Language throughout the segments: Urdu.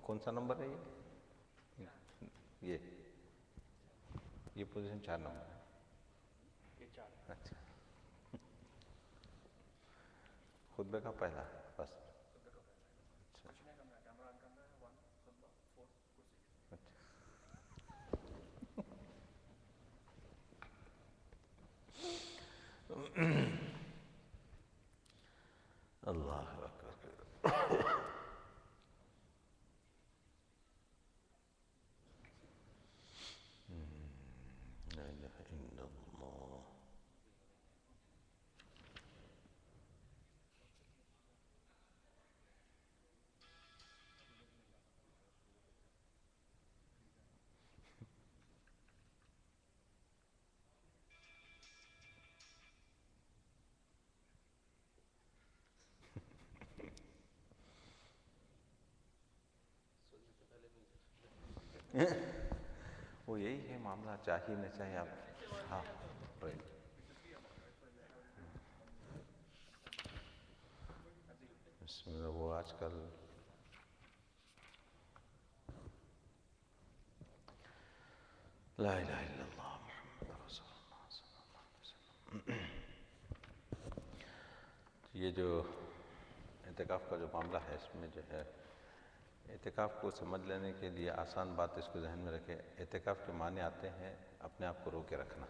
کون سا نمبر ہے یہ پوزیشن 4 نمبر ہے. یہ 4. اچھا خطبے کا پہلا بس. اچھا کیمرہ آن کرنا ہے. 1 خطبہ 4 کرسی. اچھا اللہ اکبر. لا الہ الا اللہ. وہ یہی ہے معاملہ, چاہیے نہ چاہیے آپ. ہاں بسم اللہ. وہ آج کل لا الہ الا اللہ محمد رسول اللہ صلی اللہ علیہ وسلم. یہ جو اعتکاف کا جو معاملہ ہے, اس میں جو ہے اعتکاف کو سمجھ لینے کے لیے آسان بات اس کو ذہن میں رکھے. اعتکاف کے معنی آتے ہیں اپنے آپ کو روکے رکھنا.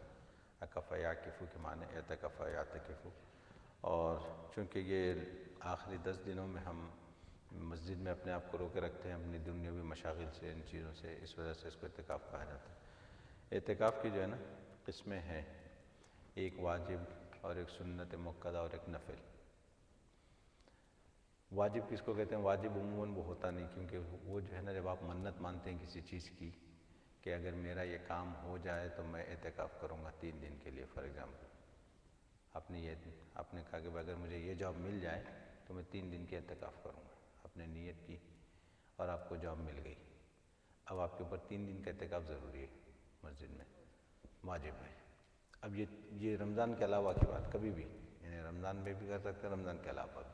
اکف یعکف کے معنی اعتکف یعتکف. اور چونکہ یہ آخری 10 دنوں میں ہم مسجد میں اپنے آپ کو روکے رکھتے ہیں اپنی دنیاوی مشاغل سے, ان چیزوں سے, اس وجہ سے اس کو اعتکاف کہا جاتا ہے. اعتکاف کی جو ہے نا قسمیں ہیں, ایک واجب اور ایک سنت مؤکدہ اور ایک نفل. واجب کس کو کہتے ہیں؟ واجب عموماً وہ ہوتا نہیں, کیونکہ وہ جو ہے نا جب آپ منت مانتے ہیں کسی چیز کی کہ اگر میرا یہ کام ہو جائے تو میں اعتکاف کروں گا 3 دن کے لیے. فار ایگزامپل آپ نے کہا کہ اگر مجھے یہ جاب مل جائے تو میں 3 دن کے اعتکاف کروں گا. آپ نے نیت کی اور آپ کو جاب مل گئی. اب آپ کے اوپر 3 دن کا اعتکاف ضروری ہے مسجد میں, واجب ہے. اب یہ رمضان کے علاوہ کی بات, کبھی بھی یعنی رمضان میں بھی کر سکتے ہیں, رمضان کے علاوہ بھی.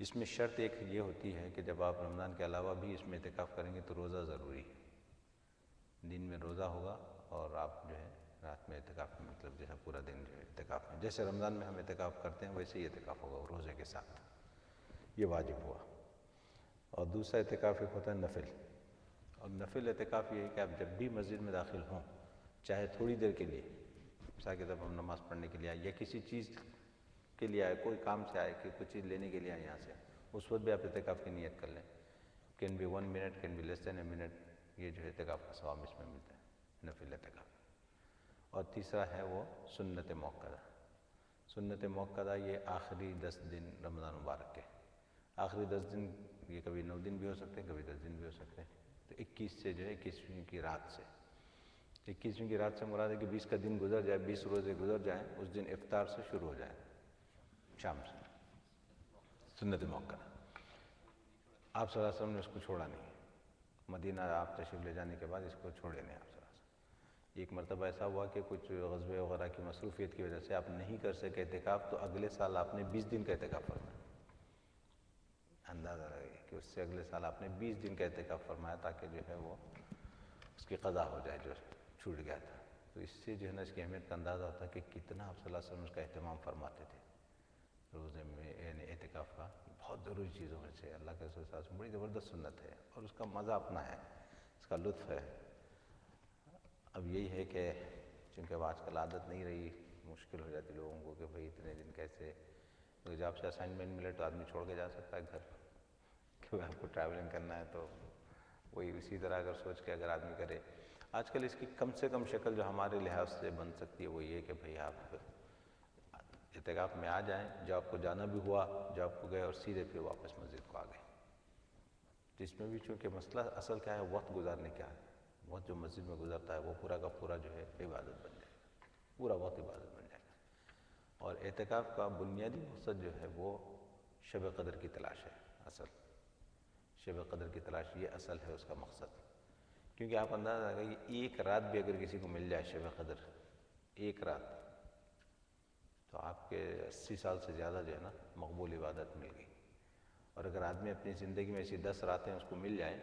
اس میں شرط ایک یہ ہوتی ہے کہ جب آپ رمضان کے علاوہ بھی اس میں اعتکاف کریں گے تو روزہ ضروری ہے. دن میں روزہ ہوگا اور آپ جو ہے رات میں اعتکاف میں, مطلب جیسا پورا دن جو ہے اعتکاف میں, جیسے رمضان میں ہم اعتکاف کرتے ہیں ویسے ہی اعتکاف ہوگا روزے کے ساتھ. یہ واجب ہوا. اور دوسرا اعتکاف ایک ہوتا ہے نفل. اور نفل اعتکاف یہ ہے کہ آپ جب بھی مسجد میں داخل ہوں, چاہے تھوڑی دیر کے لیے, مثال کے طور پر ہم نماز پڑھنے کے لیے آئے یا کسی چیز کے لیے آئے, کوئی کام سے آئے کہ کچھ چیز لینے کے لیے آئے یہاں سے, اس وقت بھی آپ اعتکاف کی نیت کر لیں. Can be 1 minute, can be less than a minute. یہ جو اعتکاف کا ثواب اس میں ملتا ہے, نفل اعتکاف. اور تیسرا ہے وہ سنت مؤکدہ. سنت مؤکدہ یہ آخری 10 دن رمضان مبارک کے, آخری 10 دن, یہ کبھی 9 دن بھی ہو سکتے ہیں, کبھی 10 دن بھی ہو سکتے ہیں. تو 21 سے جو ہے 21ویں کی رات سے, 21ویں کی رات سے مراد ہے کہ 20 کا دن گزر جائے, 20 روزے گزر جائیں, اس دن افطار سے شروع ہو جائے, شام سے. سنت مؤکدہ آپ صلی اللہ علیہ وسلم نے اس کو چھوڑا نہیں. مدینہ آپ تشریف لے جانے کے بعد اس کو چھوڑے نہیں آپ صلی اللہ علیہ وسلم. ایک مرتبہ ایسا ہوا کہ کچھ غزوے وغیرہ کی مصروفیت کی وجہ سے آپ نہیں کر سکے اعتکاف, تو اگلے سال آپ نے 20 دن کا اعتکاف فرمایا. اندازہ رہے کہ اس سے اگلے سال آپ نے 20 دن کا اعتکاف فرمایا تاکہ جو ہے وہ اس کی قضا ہو جائے جو چھوٹ گیا تھا. تو اس سے جو ہے نا اس کی اہمیت کا اندازہ ہوتا ہے کہ کتنا آپ صلی اللہ علیہ وسلم اس کا اہتمام فرماتے تھے روزے میں, یعنی اعتکاف کا. بہت ضروری چیزوں میں سے اللہ کے رسول صلی اللہ علیہ وسلم, بڑی زبردست سنت ہے اور اس کا مزہ اپنا ہے, اس کا لطف ہے. اب یہی ہے کہ چونکہ اب آج کل عادت نہیں رہی, مشکل ہو جاتی لوگوں کو کہ بھئی اتنے دن کیسے, کیونکہ جب سے اسائنمنٹ ملے تو آدمی چھوڑ کے جا سکتا ہے گھر, کیونکہ آپ کو ٹریولنگ کرنا ہے. تو وہی اسی طرح اگر سوچ کے اگر آدمی کرے, آج کل اس کی کم سے کم شکل جو ہمارے لحاظ سے بن سکتی ہے وہ یہ کہ بھئی آپ اعتکاف میں آ جائیں, جو آپ کو جانا بھی ہوا, جو آپ کو گئے, اور سیدھے پھر واپس مسجد کو آ گئے. جس میں بھی چونکہ مسئلہ اصل کیا ہے, وقت گزارنے کا ہے. وقت جو مسجد میں گزرتا ہے وہ پورا کا پورا جو ہے عبادت بن جائے گا, پورا وقت عبادت بن جائے گا. اور اعتکاف کا بنیادی مقصد جو ہے وہ شب قدر کی تلاش ہے. اصل شب قدر کی تلاش یہ اصل ہے اس کا مقصد. کیونکہ آپ اندازہ لگائیے, ایک رات بھی اگر کسی کو مل جائے شب قدر, ایک رات, تو آپ کے 80 سال سے زیادہ جو ہے نا مقبول عبادت مل گئی. اور اگر آدمی اپنی زندگی میں ایسی 10 راتیں اس کو مل جائیں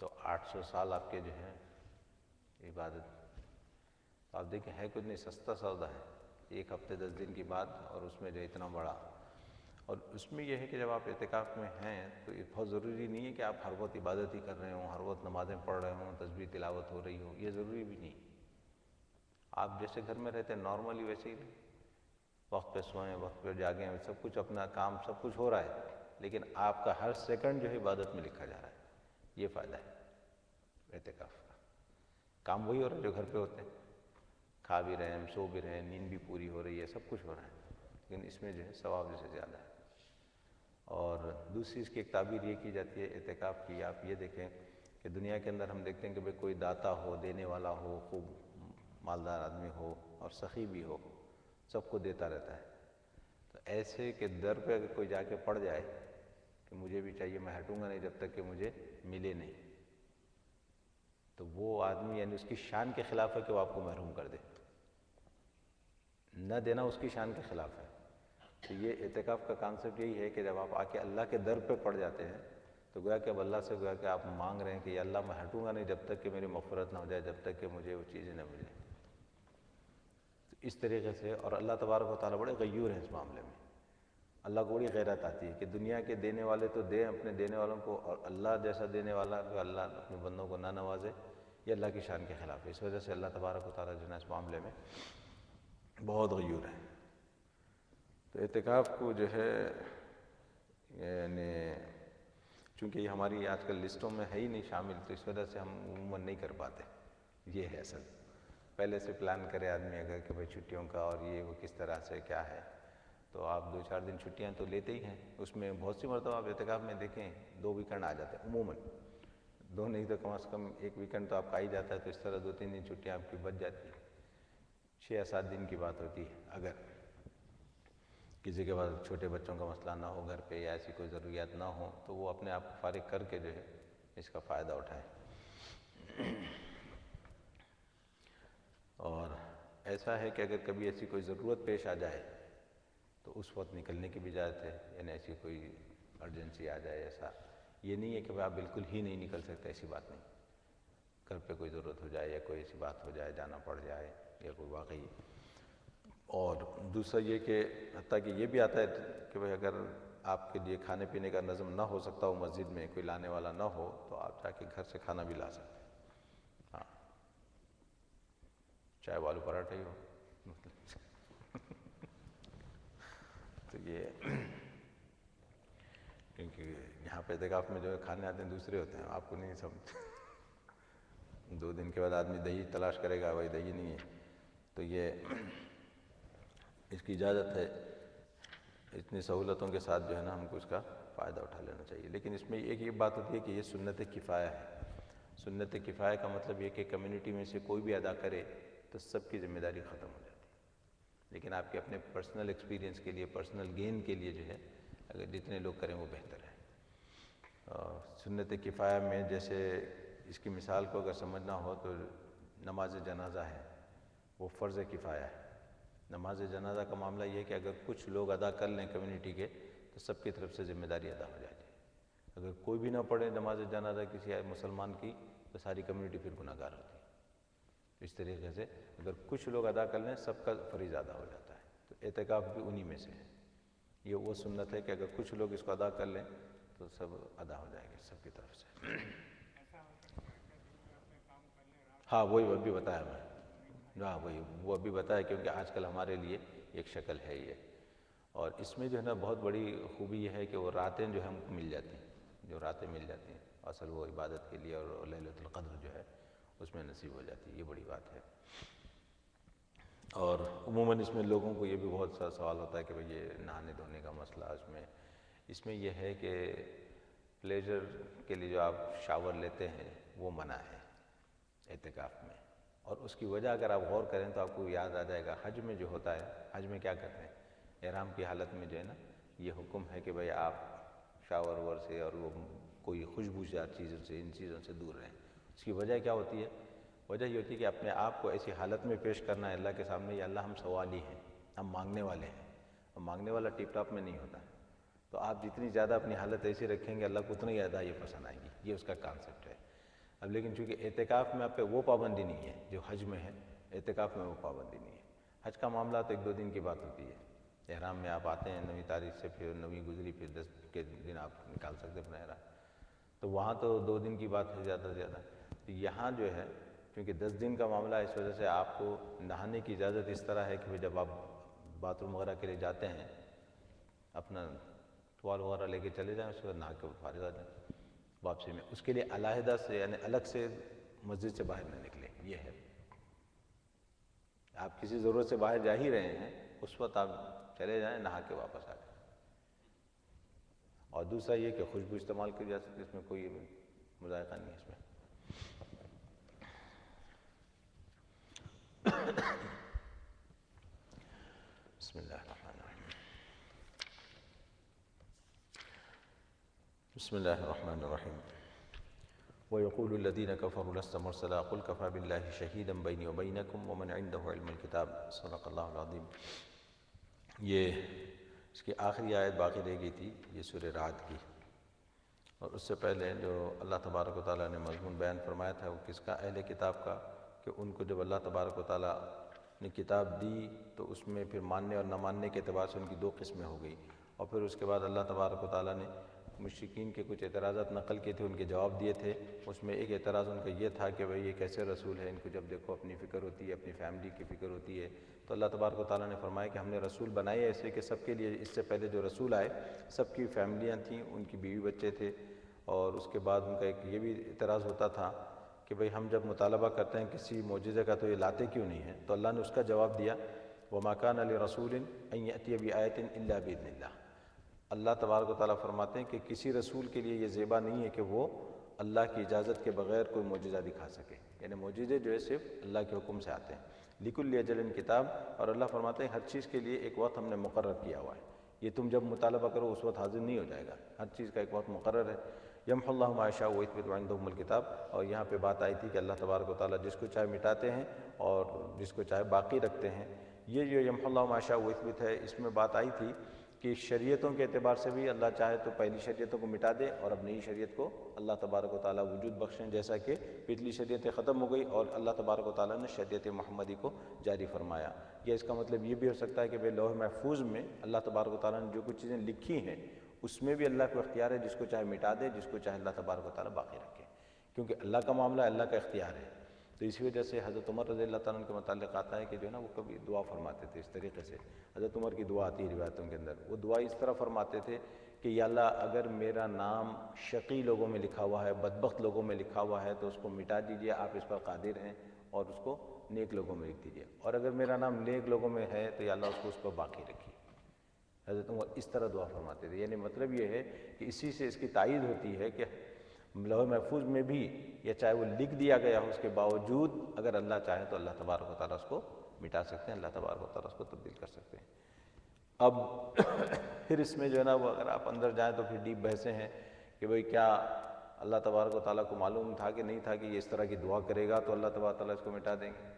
تو 800 سال آپ کے جو ہیں عبادت، تو آپ دیکھیں ہے کچھ نہیں، سستا سودا ہے، 1 ہفتے 10 دن کی بات، اور اس میں جو اتنا بڑا، اور اس میں یہ ہے کہ جب آپ اعتکاف میں ہیں تو یہ بہت ضروری نہیں ہے کہ آپ ہر وقت عبادت ہی کر رہے ہوں، ہر وقت نمازیں پڑھ رہے ہوں، تسبیح تلاوت ہو رہی ہو، یہ ضروری بھی نہیں۔ آپ جیسے گھر میں رہتے ہیں نارملی ویسے ہی رہیں، وقت پہ سوئیں، وقت پہ جاگیں، سب کچھ اپنا کام سب کچھ ہو رہا ہے، لیکن آپ کا ہر سیکنڈ جو ہے عبادت میں لکھا جا رہا ہے۔ یہ فائدہ ہے اعتکاف کا، کام وہی ہو رہا ہے جو گھر پہ ہوتے ہیں، کھا بھی رہے ہیں، سو بھی رہے ہیں، نیند بھی پوری ہو رہی ہے، سب کچھ ہو رہا ہے، لیکن اس میں جو ہے ثواب جیسے زیادہ ہے۔ اور دوسری اس کی ایک تعبیر یہ کی جاتی ہے اعتکاف کی، آپ یہ دیکھیں کہ دنیا کے اندر ہم دیکھتے ہیں کہ بھئی کوئی داتا ہو، دینے والا ہو، خوب مالدار آدمی ہو اور سخی بھی ہو، سب کو دیتا رہتا ہے، تو ایسے کہ در پہ اگر کوئی جا کے پڑ جائے کہ مجھے بھی چاہیے، میں ہٹوں گا نہیں جب تک کہ مجھے ملے نہیں، تو وہ آدمی یعنی اس کی شان کے خلاف ہے کہ وہ آپ کو محروم کر دے، نہ دینا اس کی شان کے خلاف ہے۔ تو یہ اعتکاف کا کانسیپٹ یہی ہے کہ جب آپ آ کے اللہ کے در پہ پڑ جاتے ہیں تو گویا کہ اب اللہ سے گویا کہ آپ مانگ رہے ہیں کہ یا اللہ میں ہٹوں گا نہیں جب تک کہ میری مغفرت نہ ہو جائے، جب تک کہ مجھے وہ چیزیں نہ ملیں۔ تو اس طریقے سے، اور اللہ تبارک و تعالیٰ بڑے غیور ہیں اس معاملے میں، اللہ کو بڑی غیرت آتی ہے کہ دنیا کے دینے والے تو دیں اپنے دینے والوں کو، اور اللہ جیسا دینے والا کہ اللہ اپنے بندوں کو نہ نوازے، یہ اللہ کی شان کے خلاف ہے۔ اس وجہ سے اللہ تبارک و تعالیٰ جو ہے اس معاملے میں بہت غیور ہے۔ تو اعتکاف کو جو ہے یعنی چونکہ یہ ہماری آج کل لسٹوں میں ہے ہی نہیں شامل، تو اس وجہ سے ہم عموماً نہیں کر پاتے، یہ ہے اصل۔ پہلے سے پلان کرے آدمی اگر کہ بھئی چھٹیوں کا اور یہ وہ کس طرح سے کیا ہے، تو آپ 2-4 دن چھٹیاں تو لیتے ہی ہیں، اس میں بہت سی مرتبہ آپ اعتکاف میں دیکھیں 2 ویکنڈ آ جاتے ہیں عموماً، 2 نہیں تو کم از کم 1 ویکنڈ تو آپ کا آ ہی جاتا ہے، تو اس طرح 2-3 دن چھٹیاں آپ کی بچ جاتی ہیں۔ 6 یا 7 دن کی بات ہوتی ہے، اگر کسی کے پاس چھوٹے بچوں کا مسئلہ نہ ہو گھر پہ یا ایسی کوئی ضروریات نہ ہو تو وہ اپنے آپ کو فارغ کر کے جو ہے اس کا فائدہ اٹھائیں۔ اور ایسا ہے کہ اگر کبھی ایسی کوئی ضرورت پیش آ جائے تو اس وقت نکلنے کی بھی اجازت ہے، یعنی ایسی کوئی ایمرجنسی آ جائے، ایسا یہ نہیں ہے کہ آپ بالکل ہی نہیں نکل سکتے، ایسی بات نہیں، گھر پہ کوئی ضرورت ہو جائے یا کوئی ایسی بات ہو جائے، جانا پڑ جائے یا کوئی واقعی۔ اور دوسرا یہ کہ حتیٰ کہ یہ بھی آتا ہے کہ بھئی اگر آپ کے لیے کھانے پینے کا نظم نہ ہو سکتا ہو، مسجد میں کوئی لانے والا نہ ہو، تو آپ جا کے گھر سے کھانا بھی لا سکتے ہیں، ہاں، چاہے وہ آلو پراٹھا ہی ہو۔ تو یہ کیونکہ یہاں پہ اعتکاف میں جو ہے کھانے آتے ہیں دوسرے ہوتے ہیں، آپ کو نہیں سمجھ 2 دن کے بعد آدمی دہی تلاش کرے گا، بھائی دہی نہیں ہے، تو یہ اس کی اجازت ہے۔ اتنی سہولتوں کے ساتھ جو ہے نا ہم کو اس کا فائدہ اٹھا لینا چاہیے، لیکن اس میں ایک یہ بات ہوتی ہے کہ یہ سنت کفایہ ہے۔ سنت کفایہ کا مطلب یہ کہ کمیونٹی میں سے کوئی بھی ادا کرے تو سب کی ذمہ داری ختم ہو جاتی ہے، لیکن آپ کے اپنے پرسنل ایکسپیرینس کے لیے، پرسنل گین کے لیے جو ہے اگر جتنے لوگ کریں وہ بہتر ہے۔ سنت کفایہ میں جیسے اس کی مثال کو اگر سمجھنا ہو تو نماز جنازہ ہے، وہ فرض کفایہ ہے۔ نماز جنازہ کا معاملہ یہ ہے کہ اگر کچھ لوگ ادا کر لیں کمیونٹی کے تو سب کی طرف سے ذمہ داری ادا ہو جاتی ہے۔ اگر کوئی بھی نہ پڑھے نماز جنازہ کسی مسلمان کی تو ساری کمیونٹی پھر گناہ گار ہوتی ہے۔ اس طریقے سے اگر کچھ لوگ ادا کر لیں سب کا فریضہ ادا ہو جاتا ہے، تو اعتکاف بھی انہی میں سے ہے۔ یہ وہ سنت ہے کہ اگر کچھ لوگ اس کو ادا کر لیں تو سب ادا ہو جائے گا سب کی طرف سے۔ ہاں وہی ابھی بتایا میں، ہاں وہی وہ ابھی بتایا، کیونکہ آج کل ہمارے لیے ایک شکل ہے یہ۔ اور اس میں جو ہے نا بہت بڑی خوبی یہ ہے کہ وہ راتیں جو ہے ہم کو مل جاتی ہیں، جو راتیں مل جاتی ہیں اصل وہ عبادت کے لیے، اور لیلۃ القدر جو ہے اس میں نصیب ہو جاتی ہے، یہ بڑی بات ہے۔ اور عموماً اس میں لوگوں کو یہ بھی بہت سا سوال ہوتا ہے کہ بھئی یہ نہانے دھونے کا مسئلہ اس میں یہ ہے کہ پلیجر کے لیے جو آپ شاور لیتے ہیں وہ منع ہے اعتکاف میں، اور اس کی وجہ اگر آپ غور کریں تو آپ کو یاد آ جائے گا، حج میں جو ہوتا ہے، حج میں کیا کرتے ہیں، احرام کی حالت میں جو ہے نا یہ حکم ہے کہ بھئی آپ شاور وور سے اور وہ کوئی خوشبوشار چیزوں سے، ان چیزوں سے دور رہیں۔ اس کی وجہ کیا ہوتی ہے؟ وجہ یہ ہوتی ہے کہ اپنے آپ کو ایسی حالت میں پیش کرنا ہے اللہ کے سامنے، یا اللہ ہم سوالی ہیں، ہم مانگنے والے ہیں، اور مانگنے والا ٹپ ٹاپ میں نہیں ہوتا، تو آپ جتنی زیادہ اپنی حالت ایسی رکھیں گے اللہ کو اتنا ہی زیادہ یہ پسند آئے گی، یہ اس کا کانسیپٹ ہے۔ اب لیکن چونکہ اعتکاف میں آپ پہ وہ پابندی نہیں ہے جو حج میں ہے، اعتکاف میں وہ پابندی نہیں ہے۔ حج کا معاملہ تو 1-2 دن کی بات ہوتی ہے، احرام میں آپ آتے ہیں 9ویں تاریخ سے، پھر 9ویں گزری پھر 10 کے دن آپ نکال سکتے ہیں اپنا احرام، تو وہاں تو 2 دن کی بات ہے زیادہ سے زیادہ۔ تو یہاں جو ہے کیونکہ 10 دن کا معاملہ ہے، اس وجہ سے آپ کو نہانے کی اجازت اس طرح ہے کہ جب آپ باتھ روم وغیرہ کے لیے جاتے ہیں اپنا ٹوال وغیرہ لے کے چلے جائیں، اس کے بعد نہا کے فارغ آ جائیں واپسی میں۔ اس کے لیے علیحدہ سے یعنی الگ سے مسجد سے باہر نہ نکلیں، یہ ہے۔ آپ کسی ضرورت سے باہر جا ہی رہے ہیں، اس وقت آپ چلے جائیں، نہا کے واپس آ جائیں۔ اور دوسرا یہ کہ خوشبو استعمال کی جا سکتی، اس میں کوئی مذائقہ نہیں ہے اس میں۔ بسم اللہ الرحمن الرحیم۔ بسم اللہ الرحمن الرحیم۔ وَيَقُولُ الَّذِينَ كَفَرُوا لَسْتَ مُرْسَلًا قُلْ كَفَى بِاللَّهِ شَهِيدًا بَيْنِي وَبَيْنَكُمْ وَمَنْ عِندَهُ عِلْمُ الْكِتَابِ صدق اللہ العظیم۔ یہ اس کی آخری آیت باقی رہ گئی تھی، یہ سورہ رعد کی، اور اس سے پہلے جو اللہ تبارک و تعالیٰ نے مضمون بیان فرمایا تھا وہ کس کا؟ اہل کتاب کا، کہ ان کو جب اللہ تبارک و تعالیٰ نے کتاب دی تو اس میں پھر ماننے اور نہ ماننے کے اعتبار سے ان کی 2 قسمیں ہو گئی، اور پھر اس کے بعد اللہ تبارک و تعالیٰ نے مشرکین کے کچھ اعتراضات نقل کیے تھے، ان کے جواب دیے تھے۔ اس میں ایک اعتراض ان کا یہ تھا کہ بھئی یہ کیسے رسول ہے، ان کو جب دیکھو اپنی فکر ہوتی ہے، اپنی فیملی کی فکر ہوتی ہے، تو اللہ تبارک و تعالیٰ نے فرمایا کہ ہم نے رسول بنائے ایسے کہ سب کے لیے، اس سے پہلے جو رسول آئے سب کی فیملیاں تھیں، ان کی بیوی بچے تھے، اور اس کے بعد ان کا ایک یہ بھی اعتراض ہوتا تھا کہ بھئی ہم جب مطالبہ کرتے ہیں کسی معجزے کا تو یہ لاتے کیوں نہیں ہیں؟ تو اللہ نے اس کا جواب دیا، وَمَا كَانَ لِرَسُولٍ أَن يَأْتِيَ بِآيَةٍ إِلَّا بِإِذْنِ اللَّهِ۔ اللہ تبارک و تعالیٰ فرماتے ہیں کہ کسی رسول کے لیے یہ زیبا نہیں ہے کہ وہ اللہ کی اجازت کے بغیر کوئی معجزہ دکھا سکے، یعنی معجزے جو ہے صرف اللہ کے حکم سے آتے ہیں۔ لِكُلِّ أَجَلٍ کتاب، اور اللہ فرماتے ہیں ہر چیز کے لیے ایک وقت ہم نے مقرر کیا ہوا ہے، یہ تم جب مطالبہ کرو اس وقت حاضر نہیں ہو جائے گا، ہر چیز کا ایک وقت مقرر ہے۔ یمحو اللہ ما یشاء ویثبت وعنده الکتاب، اور یہاں پہ بات آئی تھی کہ اللہ تبارک و تعالیٰ جس کو چاہے مٹاتے ہیں اور جس کو چاہے باقی رکھتے ہیں۔ یہ جو یمحو اللہ ما یشاء ویثبت ہے، اس میں بات آئی تھی کہ شریعتوں کے اعتبار سے بھی اللہ چاہے تو پہلی شریعتوں کو مٹا دے اور اب نئی شریعت کو اللہ تبارک و تعالیٰ وجود بخشیں، جیسا کہ پچھلی شریعتیں ختم ہو گئی اور اللہ تبارک و تعالیٰ نے شریعت محمدی کو جاری فرمایا۔ یا اس کا مطلب یہ بھی ہو سکتا ہے کہ بھئی لوح محفوظ میں اللہ تبارک و تعالیٰ نے جو کچھ چیزیں لکھی ہیں اس میں بھی اللہ کو اختیار ہے، جس کو چاہے مٹا دے، جس کو چاہے اللہ تبارک و تعالیٰ باقی رکھے، کیونکہ اللہ کا معاملہ اللہ کا اختیار ہے۔ تو اسی وجہ سے حضرت عمر رضی اللہ تعالیٰ عنہ کے متعلق آتا ہے کہ جو ہے نا وہ کبھی دعا فرماتے تھے اس طریقے سے، حضرت عمر کی دعا آتی ہے روایتوں کے اندر، وہ دعا اس طرح فرماتے تھے کہ یا اللہ اگر میرا نام شقی لوگوں میں لکھا ہوا ہے، بدبخت لوگوں میں لکھا ہوا ہے تو اس کو مٹا دیجیے، آپ اس پر قادر ہیں، اور اس کو نیک لوگوں میں لکھ دیجیے، اور اگر میرا نام نیک لوگوں میں ہے تو یا اللہ اس کو اس پر باقی رکھیے۔ حضرت عمر اس طرح دعا فرماتے تھے، یعنی مطلب یہ ہے کہ اسی سے اس کی تائید ہوتی ہے کہ لوح محفوظ میں بھی یا چاہے وہ لکھ دیا گیا ہو اس کے باوجود اگر اللہ چاہے تو اللہ تبارک و تعالیٰ اس کو مٹا سکتے ہیں، اللہ تبارک و تعالیٰ اس کو تبدیل کر سکتے ہیں۔ اب پھر اس میں جو ہے نا وہ اگر آپ اندر جائیں تو پھر ڈیپ بحثیں ہیں کہ بھئی کیا اللہ تبارک و تعالیٰ کو معلوم تھا کہ نہیں تھا کہ یہ اس طرح کی دعا کرے گا تو اللہ تبارک و تعالیٰ اس کو مٹا دیں گے؟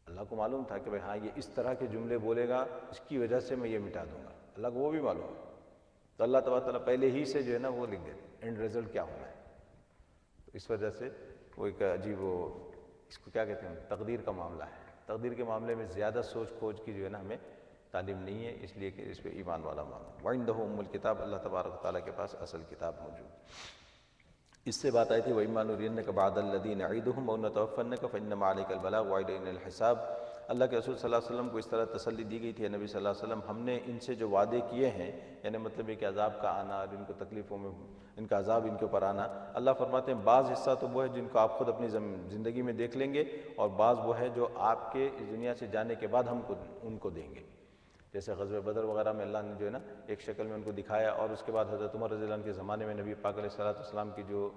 اللہ کو معلوم تھا کہ بھئی ہاں یہ اس طرح کے جملے بولے گا، اس کی وجہ سے میں یہ مٹا دوں گا، اللہ کو وہ بھی معلوم ہے، تو اللہ تبارک و تعالیٰ پہلے ہی سے جو ہے نا وہ لکھ دیتے اینڈ رزلٹ کیا ہونا ہے۔ تو اس وجہ سے وہ ایک عجیب وہ اس کو کیا کہتے ہیں تقدیر کا معاملہ ہے، تقدیر کے معاملے میں زیادہ سوچ کھوج کی جو ہے نا ہمیں تعلیم نہیں ہے، اس لیے کہ اس پہ ایمان والا معاملہ۔ وَعِندَهُ أُمُّ الْكِتَابِ، اللہ تبارک و تعالیٰ کے پاس اصل کتاب موجود۔ اس سے بات آئی تھی وَإِمَّا نُرِيَنَّكَ بَعْضَ الَّذِي نَعِدُهُمْ أَوْ نَتَوَفَّيَنَّكَ فَإِنَّمَا عَلَيْكَ الْبَلَاغُ وَإِلَيْنَا الْحِسَابُ۔ اللہ کے رسول صلی اللہ علیہ وسلم کو اس طرح تسلی دی گئی تھی، نبی صلی اللہ علیہ وسلم ہم نے ان سے جو وعدے کیے ہیں، یعنی مطلب یہ کہ عذاب کا آنا اور ان کو تکلیفوں میں ان کا عذاب ان کے اوپر آنا، اللہ فرماتے ہیں بعض حصہ تو وہ ہے جن کو آپ خود اپنی زندگی میں دیکھ لیں گے، اور بعض وہ ہے جو آپ کے اس دنیا سے جانے کے بعد ہم ان کو دیں گے۔ جیسے غزوہ بدر وغیرہ میں اللہ نے جو ہے نا ایک شکل میں ان کو دکھایا، اور اس کے بعد حضرت عمر رضی اللہ عنہ کے زمانے میں نبی پاک علیہ الصلوۃ والسلام کی جو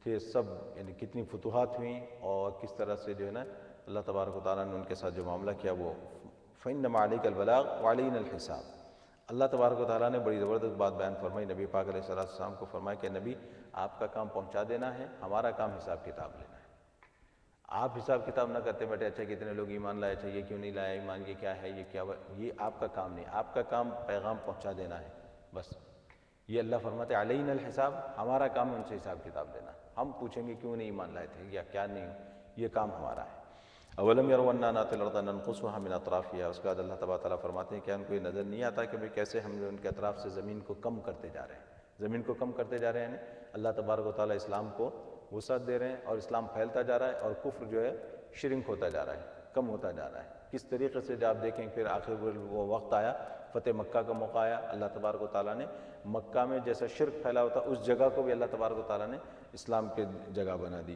تھے سب یعنی کتنی فتوحات ہوئیں اور کس طرح سے جو ہے نا اللہ تبارک و تعالیٰ نے ان کے ساتھ جو معاملہ کیا وہ فَإِنَّمَا عَلَيْكَ الْبَلَاغُ وَعَلَيْنَا الْحِسَابُ۔ اللہ تبارک و تعالیٰ نے بڑی زبردست بات بیان فرمائی، نبی پاک علیہ الصلوۃ والسلام کو فرمایا کہ نبی آپ کا کام پہنچا دینا ہے، ہمارا کام حساب کتاب لینا ہے۔ آپ حساب کتاب نہ کرتے بیٹھے اچھا کتنے لوگ ایمان لائے، اچھا یہ کیوں نہیں لایا ایمان، یہ کیا ہے، یہ کیا ہوا، یہ آپ کا کام نہیں، آپ کا کام پیغام پہنچا دینا ہے بس۔ یہ اللہ فرماتے علینا الحساب، ہمارا کام ہے ان سے حساب کتاب لینا۔ ہم پوچھیں گے کیوں نہیں ایمان لائے تھے یا کیا نہیں، یہ کام ہمارا ہے۔ اولم یروا انا ناتی الارض ننقصها من اطرافها، اس کے بعد اللہ تبارک تعالیٰ فرماتے ہیں کیا ان کو یہ نظر نہیں آتا کہ کیسے ہم جو ان کے اطراف سے زمین کو کم کرتے جا رہے ہیں، زمین کو کم کرتے جا رہے ہیں، یعنی اللہ تبارک و تعالیٰ اسلام کو وسعت دے رہے ہیں اور اسلام پھیلتا جا رہا ہے اور کفر جو ہے شرنک ہوتا جا رہا ہے، کم ہوتا جا رہا ہے۔ کس طریقے سے جب آپ دیکھیں پھر آخر وہ وقت آیا، فتح مکہ کا موقع آیا، اللہ تبارک و تعالیٰ نے مکہ میں جیسا شرک پھیلا ہوتا اس جگہ کو بھی اللہ تبارک و تعالیٰ نے اسلام کے جگہ بنا دی۔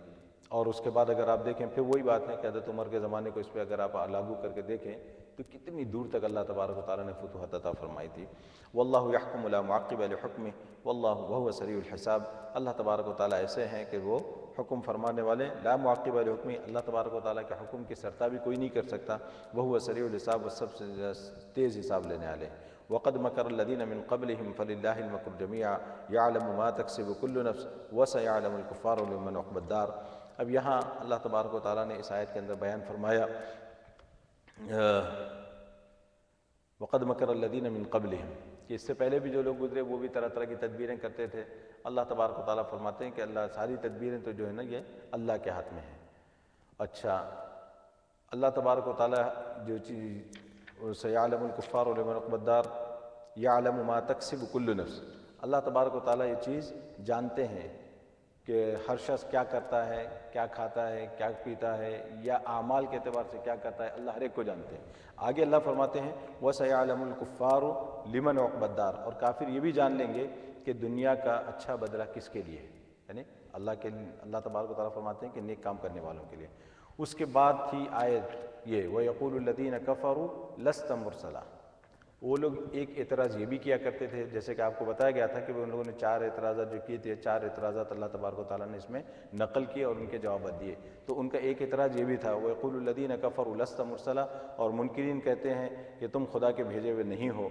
اور اس کے بعد اگر آپ دیکھیں پھر وہی بات ہے کہ حضرت عمر کے زمانے کو اس پہ اگر آپ لاگو کر کے دیکھیں تو کتنی دور تک اللہ تبارک و تعالیٰ نے فتوحات عطا فرمائی تھی۔ واللہ یحکم لا معقب لحکمہ واللہ وہو سریع الحساب، اللہ تبارک و تعالیٰ ایسے ہیں کہ وہ حکم فرمانے والے، لا معقب لحکمہ، اللہ تبارک و تعالیٰ کے حکم کی سرتابی کوئی نہیں کر سکتا، وہو سریع الحساب، وہ سب سے تیز حساب لینے والے۔ وقد مکر الذین من قبلہم فللہ المکر جمیعا یعلم ما تکسب کل نفس وسیعلم الکفار لمن عقبی الدار۔ اب یہاں اللہ تبارک و تعالیٰ نے اس آیت کے اندر بیان فرمایا وقد مکر الذین من قبلہم، کہ اس سے پہلے بھی جو لوگ گزرے وہ بھی طرح طرح کی تدبیریں کرتے تھے۔ اللہ تبارک و تعالیٰ فرماتے ہیں کہ اللہ ساری تدبیریں تو جو ہے نا یہ اللہ کے ہاتھ میں ہیں۔ اچھا، اللہ تبارک و تعالیٰ جو چیز سیعلم الکفار لمن عقبی الدار یعلم ما تکسب کل نفس، اللہ تبارک و تعالیٰ یہ چیز جانتے ہیں کہ ہر شخص کیا کرتا ہے، کیا کھاتا ہے، کیا پیتا ہے، یا اعمال کے اعتبار سے کیا کرتا ہے، اللہ ہر ایک کو جانتے ہیں۔ آگے اللہ فرماتے ہیں وَسَيَعْلَمُ الْكُفَّارُ لِمَنْ عُقْبَى الدَّارِ، اور کافر یہ بھی جان لیں گے کہ دنیا کا اچھا بدلہ کس کے لیے ہے، یعنی اللہ تبارک و تعالیٰ فرماتے ہیں کہ نیک کام کرنے والوں کے لیے۔ اس کے بعد تھی آیت یہ وَيَقُولُ الَّذِينَ كَفَرُوا لَسْتَ مُرْسَلًا، وہ لوگ ایک اعتراض یہ بھی کیا کرتے تھے، جیسے کہ آپ کو بتایا گیا تھا کہ ان لوگوں نے 4 اعتراضات جو کیے تھے، 4 اعتراضات اللہ تبارک و تعالیٰ نے اس میں نقل کیے اور ان کے جوابات دیے۔ تو ان کا ایک اعتراض یہ بھی تھا وَيَقُولُ الَّذِينَ كَفَرُوا لَسْتَ مُرْسَلًا، اور منکرین کہتے ہیں کہ تم خدا کے بھیجے ہوئے نہیں ہو۔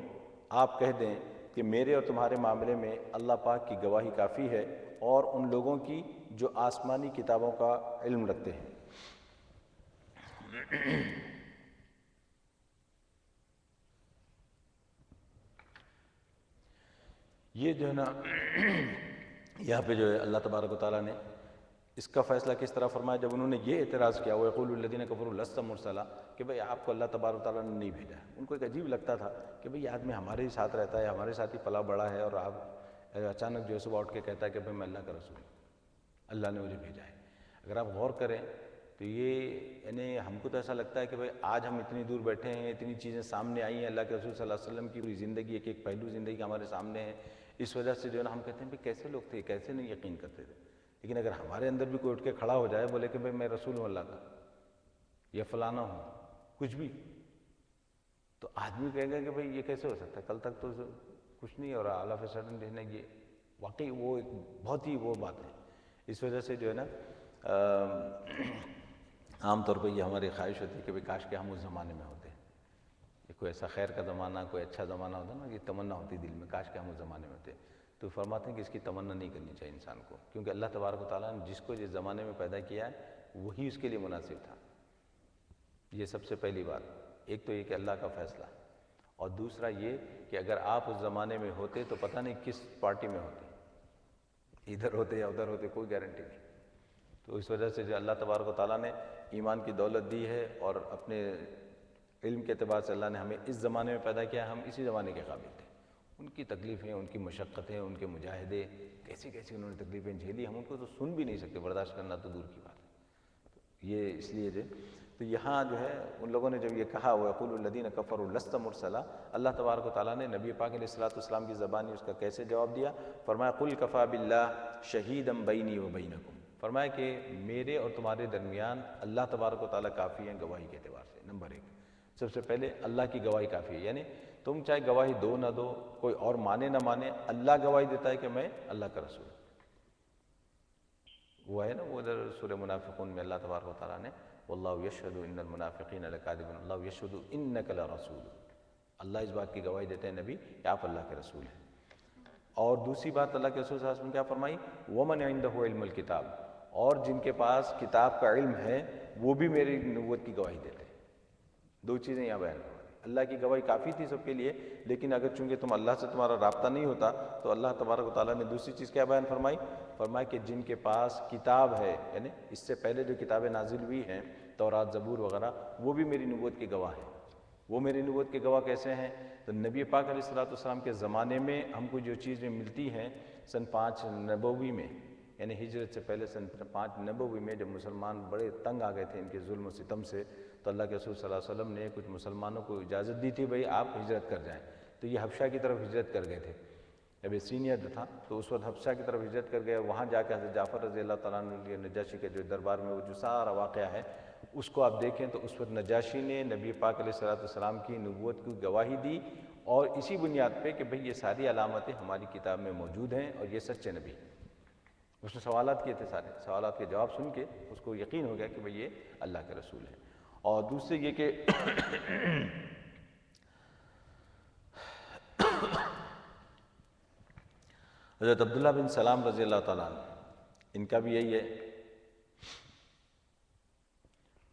آپ کہہ دیں کہ میرے اور تمہارے معاملے میں اللہ پاک کی گواہی کافی ہے اور ان لوگوں کی جو آسمانی کتابوں کا علم رکھتے ہیں۔ یہ جو ہے نا یہاں پہ جو ہے اللہ تبارک و تعالیٰ نے اس کا فیصلہ کس طرح فرمایا، جب انہوں نے یہ اعتراض کیا وَيَقُولُ الَّذِينَ كَفَرُوا لَسْتَ مُرْسَلًا، کہ بھئی آپ کو اللہ تبارک و تعالیٰ نے نہیں بھیجا۔ ان کو ایک عجیب لگتا تھا کہ بھئی یہ آدمی ہمارے ہی ساتھ رہتا ہے، ہمارے ساتھ ہی پلا بڑا ہے، اور آپ اچانک جو ہے صبح اٹھ کے کہتا ہے کہ بھئی میں اللہ کا رسول ہوں، اللہ نے مجھے بھیجا ہے۔ اگر آپ غور کریں تو یہ یعنی ہم کو تو ایسا لگتا ہے کہ بھئی آج ہم اتنی دور بیٹھے ہیں، اتنی چیزیں سامنے آئی ہیں، اللہ کے رسول صلی اللہ علیہ وسلم کی پوری زندگی، ایک ایک پہلو زندگی کا ہمارے سامنے ہے، اس وجہ سے جو ہے نا ہم کہتے ہیں بھئی کیسے لوگ تھے، کیسے نہیں یقین کرتے تھے۔ لیکن اگر ہمارے اندر بھی کوئی اٹھ کے کھڑا ہو جائے بولے کہ بھئی میں رسول ہوں اللہ کا یا فلانا ہوں، کچھ بھی، تو آدمی کہے گا کہ بھئی یہ کیسے ہو سکتا ہے، کل تک تو کچھ نہیں، اور آل آف اے سڈن جو ہے نا یہ واقعی وہ ایک بہت ہی وہ بات ہے۔ اس وجہ سے جو ہے نا عام طور پہ یہ ہماری خواہش ہوتی ہے کہ بھئی کاش کہ ہم اس زمانے میں ہوتے، کوئی ایسا خیر کا زمانہ، کوئی اچھا زمانہ ہوتا نا، یہ تمنا ہوتی دل میں کاش کہ ہم اس زمانے میں ہوتے۔ تو فرماتے ہیں کہ اس کی تمنا نہیں کرنی چاہیے انسان کو، کیونکہ اللہ تبارک و تعالیٰ نے جس کو جس زمانے میں پیدا کیا ہے وہی اس کے لیے مناسب تھا۔ یہ سب سے پہلی بات، ایک تو یہ کہ اللہ کا فیصلہ، اور دوسرا یہ کہ اگر آپ اس زمانے میں ہوتے تو پتہ نہیں کس پارٹی میں ہوتے، ادھر ہوتے یا ادھر ہوتے، کوئی گارنٹی نہیں۔ تو اس وجہ سے جو اللہ تبارک و تعالیٰ نے ایمان کی دولت دی ہے اور اپنے علم کے اعتبار سے اللہ نے ہمیں اس زمانے میں پیدا کیا، ہم اسی زمانے کے قابل تھے۔ ان کی تکلیفیں، ان کی مشقتیں، ان کے مجاہدے، کیسی کیسی انہوں نے تکلیفیں جھیلی، ہم ان کو تو سن بھی نہیں سکتے، برداشت کرنا تو دور کی بات ہے۔ یہ اس لیے جو تو یہاں جو ہے ان لوگوں نے جب یہ کہا وَيَقُولُ الَّذِينَ كَفَرُوا لَسْتَ مُرْسَلًا، اللہ تبارک و تعالیٰ نے نبی پاک علیہ السلام کی زبانی اس کا کیسے جواب دیا، فرمایا قُلْ كَفَىٰ بِاللَّهِ شَهِيدًا بَيْنِي وَبَيْنَكُمْ، فرمایا کہ میرے اور تمہارے درمیان اللہ تبارک و تعالیٰ کافی ہیں گواہی کے اعتبار سے۔ نمبر 1، سب سے پہلے اللہ کی گواہی کافی ہے، یعنی تم چاہے گواہی دو نہ دو، کوئی اور مانے نہ مانے، اللہ گواہی دیتا ہے کہ میں اللہ کا رسول ہوں۔ وہ ہے نا وہ ادھر سورہ منافقون میں اللہ تبارک و تعالیٰ نے واللہ یشہد ان المنافقین لکاذبون اللہ یشہد انک لرسول، اللہ اس بات کی گواہی دیتے ہیں نبی کہ آپ اللہ کے رسول ہیں۔ اور دوسری بات اللہ کے رسول صلی اللہ علیہ وسلم کیا فرمائی، ومن عندہ علم الکتاب، اور جن کے پاس کتاب کا علم ہے وہ بھی میری نبوت کی گواہی دیتے ہیں۔ دو چیزیں یہاں بیان ہیں، اللہ کی گواہی کافی تھی سب کے لیے، لیکن اگر چونکہ تم اللہ سے تمہارا رابطہ نہیں ہوتا تو اللہ تبارک و تعالیٰ نے دوسری چیز کیا بیان فرمائی، فرمایا کہ جن کے پاس کتاب ہے، یعنی اس سے پہلے جو کتابیں نازل ہوئی ہیں تورات، زبور وغیرہ، وہ بھی میری نبوت کے گواہ ہیں۔ وہ میری نبوت کے گواہ کیسے ہیں؟ تو نبی پاک علیہ السلام کے زمانے میں ہم کو جو چیزیں ملتی ہیں سن 5 نبوی میں، یعنی ہجرت سے پہلے سن 5 نبوی میں جب مسلمان بڑے تنگ آ گئے تھے ان کے ظلم و ستم سے، تو اللہ کے رسول صلی اللہ علیہ وسلم نے کچھ مسلمانوں کو اجازت دی تھی، بھئی آپ ہجرت کر جائیں۔ تو یہ حبشہ کی طرف ہجرت کر گئے تھے، جب یہ سینئر تھا تو اس وقت حبشہ کی طرف ہجرت کر گئے، وہاں جا کے حضرت جعفر رضی اللہ تعالیٰ عنہ نجاشی کے جو دربار میں وہ جو سارا واقعہ ہے اس کو آپ دیکھیں تو اس وقت نجاشی نے نبی پاک علیہ السلام کی نبوت کی گواہی دی، اور اسی بنیاد پہ کہ بھئی یہ ساری علامتیں ہماری کتاب میں موجود ہیں اور یہ سچے نبی۔ اس نے سوالات کیے تھے، سارے سوالات کے جواب سن کے اس کو یقین ہو گیا کہ بھئی یہ اللہ کے رسول ہیں۔ اور دوسرے یہ کہ حضرت عبداللہ بن سلام رضی اللہ تعالیٰ عنہ، ان کا بھی یہی ہے۔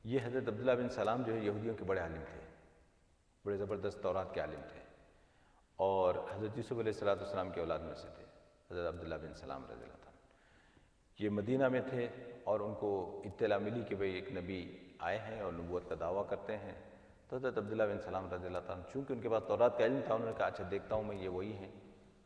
یہ حضرت عبداللہ بن سلام جو ہے یہودیوں کے بڑے عالم تھے، بڑے زبردست تورات کے عالم تھے، اور حضرت یوسف علیہ السلام کی اولاد میں سے تھے حضرت عبداللہ بن سلام رضی اللہ تعالیٰ عنہ۔ یہ مدینہ میں تھے اور ان کو اطلاع ملی کہ بھئی ایک نبی آئے ہیں اور نبوت کا دعویٰ کرتے ہیں، تو حضرت عبداللہ بن سلام رضی اللہ تعالیٰ عنہ چونکہ ان کے پاس تورات کا علم تھا، انہوں نے کہا اچھا دیکھتا ہوں میں یہ وہی ہیں،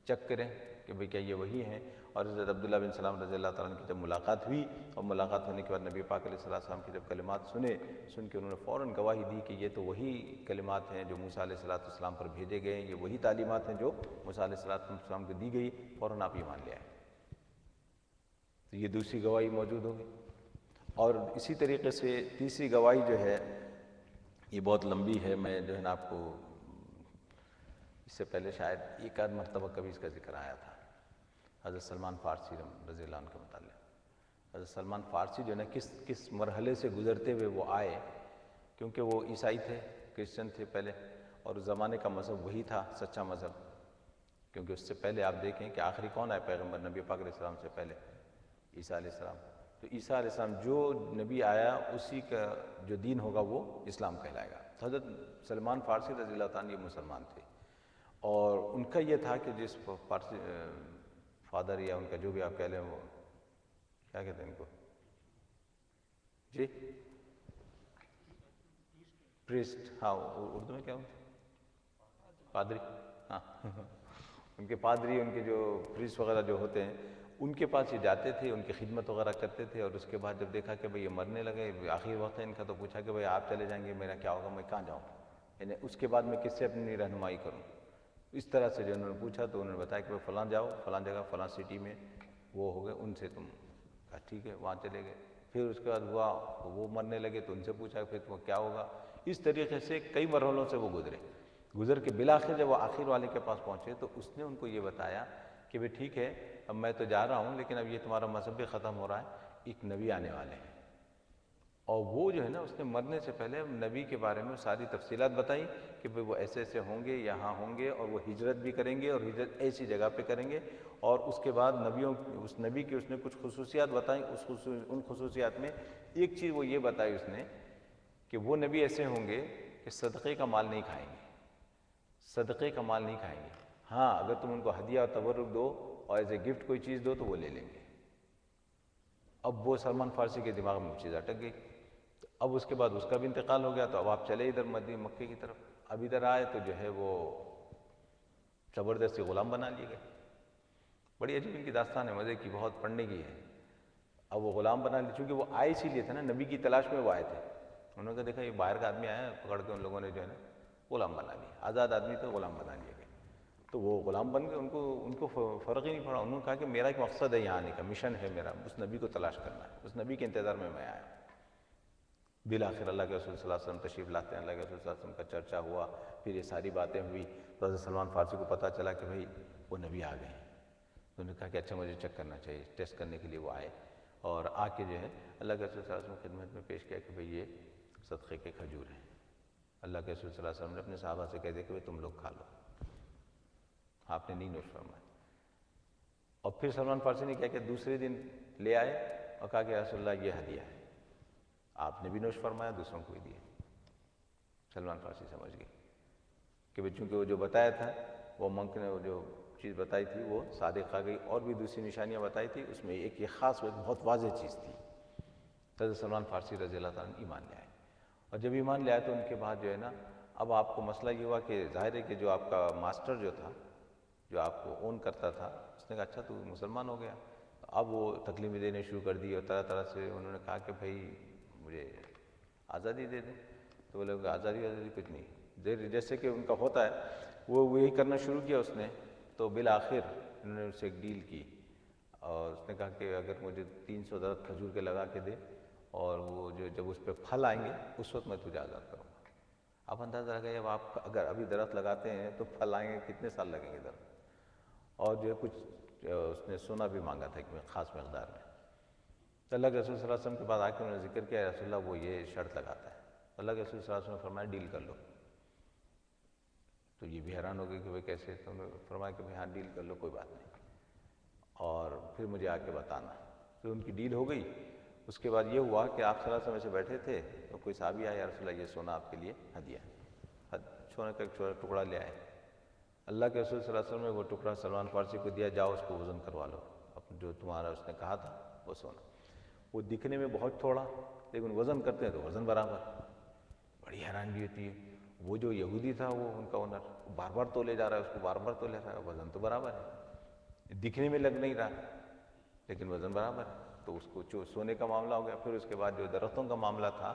چیک کریں کہ بھئی کیا یہ وہی ہیں۔ اور حضرت عبداللہ بن سلام رضی اللہ تعالیٰ عنہ کی جب ملاقات ہوئی، اور ملاقات ہونے کے بعد نبی پاک علیہ السلام کی جب کلمات سن کے انہوں نے فوراً گواہی دی کہ یہ تو وہی کلمات ہیں جو موسیٰ علیہ السلام پر بھیجے گئے ہیں، یہ وہی تعلیمات ہیں جو موسیٰ علیہ السلام کو دی گئی، فوراً آپ ایمان لے آئے۔ تو یہ دوسری گواہی موجود ہوگی۔ اور اسی طریقے سے تیسری گواہی جو ہے یہ بہت لمبی ہے، میں جو ہے نا آپ کو اس سے پہلے شاید ایک آدھ مرتبہ کبھی اس کا ذکر آیا تھا، حضرت سلمان فارسی رضی اللہ عنہ کے متعلق۔ حضرت سلمان فارسی جو ہے نا کس مرحلے سے گزرتے ہوئے وہ آئے، کیونکہ وہ عیسائی تھے، کرسچن تھے پہلے، اور اس زمانے کا مذہب وہی تھا سچا مذہب، کیونکہ اس سے پہلے آپ دیکھیں کہ آخری کون آئے پیغمبر نبی پاک علیہ السلام سے پہلے؟ عیسیٰ علیہ السلام۔ تو عیسیٰ علیہ السلام جو نبی آیا اسی کا جو دین ہوگا وہ اسلام کہلائے گا۔ تو حضرت سلمان فارسی رضی اللہ تعالیٰ یہ مسلمان تھے، اور ان کا یہ تھا کہ جس فارسی فادر یا ان کا جو بھی آپ کہہ لیں، وہ کیا کہتے ہیں ان کو، جی پریسٹ، ہاں اردو میں کیا ہوں، پادری، ہاں ان کے پادری، ان کے جو پریسٹ وغیرہ جو ہوتے ہیں ان کے پاس یہ جاتے تھے، ان کی خدمت وغیرہ کرتے تھے، اور اس کے بعد جب دیکھا کہ بھئی یہ مرنے لگے، آخری وقت ہے ان کا، تو پوچھا کہ بھئی آپ چلے جائیں گے میرا کیا ہوگا، میں کہاں جاؤں، یعنی اس کے بعد میں کس سے اپنی رہنمائی کروں۔ اس طرح سے جو انہوں نے پوچھا تو انہوں نے بتایا کہ بھئی فلاں جاؤ، فلاں جگہ فلاں سٹی میں وہ ہو گئے، ان سے تم، کہا ٹھیک ہے، وہاں چلے گئے۔ پھر اس کے بعد ہوا وہ مرنے لگے تو ان سے پوچھا پھر تمہیں کیا ہوگا۔ اس طریقے سے کئی مرحلوں سے وہ گزر کے بالآخر جب وہ آخر والے کے پاس پہنچے تو اس نے ان کو یہ بتایا کہ بھئی ٹھیک ہے، اب میں تو جا رہا ہوں لیکن اب یہ تمہارا مذہب بھی ختم ہو رہا ہے، ایک نبی آنے والے ہیں۔ اور وہ جو ہے نا اس نے مرنے سے پہلے نبی کے بارے میں ساری تفصیلات بتائیں کہ بھئی وہ ایسے ایسے ہوں گے، یہاں ہوں گے، اور وہ ہجرت بھی کریں گے، اور ہجرت ایسی جگہ پہ کریں گے۔ اور اس کے بعد اس نبی کی اس نے کچھ خصوصیات بتائیں، ان خصوصیات میں ایک چیز وہ یہ بتائی اس نے کہ وہ نبی ایسے ہوں گے کہ صدقے کا مال نہیں کھائیں گے، صدقے کا مال نہیں کھائیں گے، ہاں اگر تم ان کو ہدیہ اور تبرک دو اور ایز اے گفٹ کوئی چیز دو تو وہ لے لیں گے۔ اب وہ سلمان فارسی کے دماغ میں چیز اٹک گئی، اب اس کے بعد اس کا بھی انتقال ہو گیا، تو اب آپ چلے ادھر مکے کی طرف، اب ادھر آئے تو جو ہے وہ زبردستی غلام بنا لیے گئے۔ بڑی عجیب ان کی داستان ہے، مزے کی، بہت پڑھنے کی ہے۔ اب وہ غلام بنا لیے، چونکہ وہ آئے اسی لیے تھے نا، نبی کی تلاش میں وہ آئے تھے، انہوں نے دیکھا یہ باہر کا آدمی آیا، پکڑ کے ان لوگوں نے جو ہے نا غلام بنا لیا، آزاد آدمی تھے غلام بنا لیے گئے۔ تو وہ غلام بن گئے، ان کو فرق ہی نہیں پڑا، انہوں نے کہا کہ میرا ایک مقصد ہے یہاں آنے کا، مشن ہے میرا، اس نبی کو تلاش کرنا ہے، اس نبی کے انتظار میں میں آیا۔ بالآخر اللہ کے رسول صلی اللہ علیہ وسلم تشریف لاتے ہیں، اللہ کے رسول صلی اللہ علیہ وسلم کا چرچا ہوا، پھر یہ ساری باتیں ہوئی، تو حضرت سلمان فارسی کو پتہ چلا کہ بھئی وہ نبی آ گئے ہیں۔ تو انہوں نے کہا کہ اچھا مجھے چیک کرنا چاہیے، ٹیسٹ کرنے کے لیے وہ آئے، اور آ کے جو ہے اللہ کے رسول صلی اللہ علیہ وسلم خدمت میں پیش کیا کہ بھئی یہ صدقے کے کھجور ہیں۔ اللہ کے رسول صلی اللہ علیہ وسلم نے اپنے صحابہ سے کہہ دیا کہ بھئی تم لوگ کھا لو، آپ نے نہیں نوش فرمایا۔ اور پھر سلمان فارسی نے کیا کہ دوسرے دن لے آئے اور کہا کہ یا رسول اللہ یہ ہدیہ ہے، آپ نے بھی نوش فرمایا، دوسروں کو بھی دیا۔ سلمان فارسی سمجھ گئے کہ بھئی چونکہ وہ جو بتایا تھا وہ منک نے، وہ جو چیز بتائی تھی وہ صادق آ گئی، اور بھی دوسری نشانیاں بتائی تھی، اس میں ایک یہ خاص ایک بہت واضح چیز تھی، حضرت سلمان فارسی رضی اللہ تعالیٰ عنہ ایمان لے آئے، اور جب ایمان لے آئے تو ان کے بعد جو ہے نا اب آپ کو مسئلہ یہ ہوا کہ ظاہر ہے کہ جو آپ کا ماسٹر جو تھا، جو آپ کو اون کرتا تھا، اس نے کہا اچھا تو مسلمان ہو گیا، اب وہ تکلیفیں دینے شروع کر دی، اور طرح طرح سے انہوں نے کہا کہ بھائی مجھے آزادی دے دیں، تو بولے کہ آزادی کچھ نہیں، جیسے کہ ان کا ہوتا ہے وہ یہی کرنا شروع کیا اس نے، تو بالآخر انہوں نے اس سے ایک ڈیل کی، اور اس نے کہا کہ اگر مجھے 300 درخت کھجور کے لگا کے دے، اور وہ جو جب اس پہ پھل آئیں گے اس وقت میں تجھے آزاد کروں گا۔ آپ اندازہ لگائیے، اب آپ اگر ابھی درخت لگاتے ہیں تو پھل آئیں گے کتنے سال لگیں گے درخت، اور جو ہے کچھ اس نے سونا بھی مانگا تھا ایک خاص مقدار میں، تو اللہ کے رسول صلی اللہ علیہ وسلم کے بعد آ کے انہوں نے ذکر کیا، رسول اللہ وہ یہ شرط لگاتا ہے، اللہ کے رسول صلی اللہ علیہ وسلم نے فرمایا ڈیل کر لو، تو یہ بھی حیران ہو گئی کہ بھائی کیسے، تو انہوں نے فرمایا کہ بھائی ہاں ڈیل کر لو کوئی بات نہیں، اور پھر مجھے آ کے بتانا، تو ان کی ڈیل ہو گئی۔ اس کے بعد یہ ہوا کہ آپ صلی اللہ علیہ وسلم ایسے بیٹھے تھے تو کوئی صحابی آیا، یا رسول اللہ یہ سونا آپ کے لیے ہدیہ ہے، سونے کا ایک ٹکڑا لے آئے، اللہ کے رسول صلی اللہ علیہ وسلم نے وہ ٹکڑا سلمان فارسی کو دیا، جاؤ اس کو وزن کروا لو، جو تمہارا اس نے کہا تھا وہ سونا، وہ دکھنے میں بہت تھوڑا لیکن وزن کرتے ہیں تو وزن برابر، بڑی حیرانگی ہوتی ہے، وہ جو یہودی تھا وہ ان کا اونر بار بار تولے جا رہا ہے، اس کو بار بار تولے رہا ہے، وزن تو برابر ہے، دکھنے میں لگ نہیں رہا لیکن وزن برابر ہے، تو اس کو سونے کا معاملہ ہو گیا۔ پھر اس کے بعد جو درختوں کا معاملہ تھا،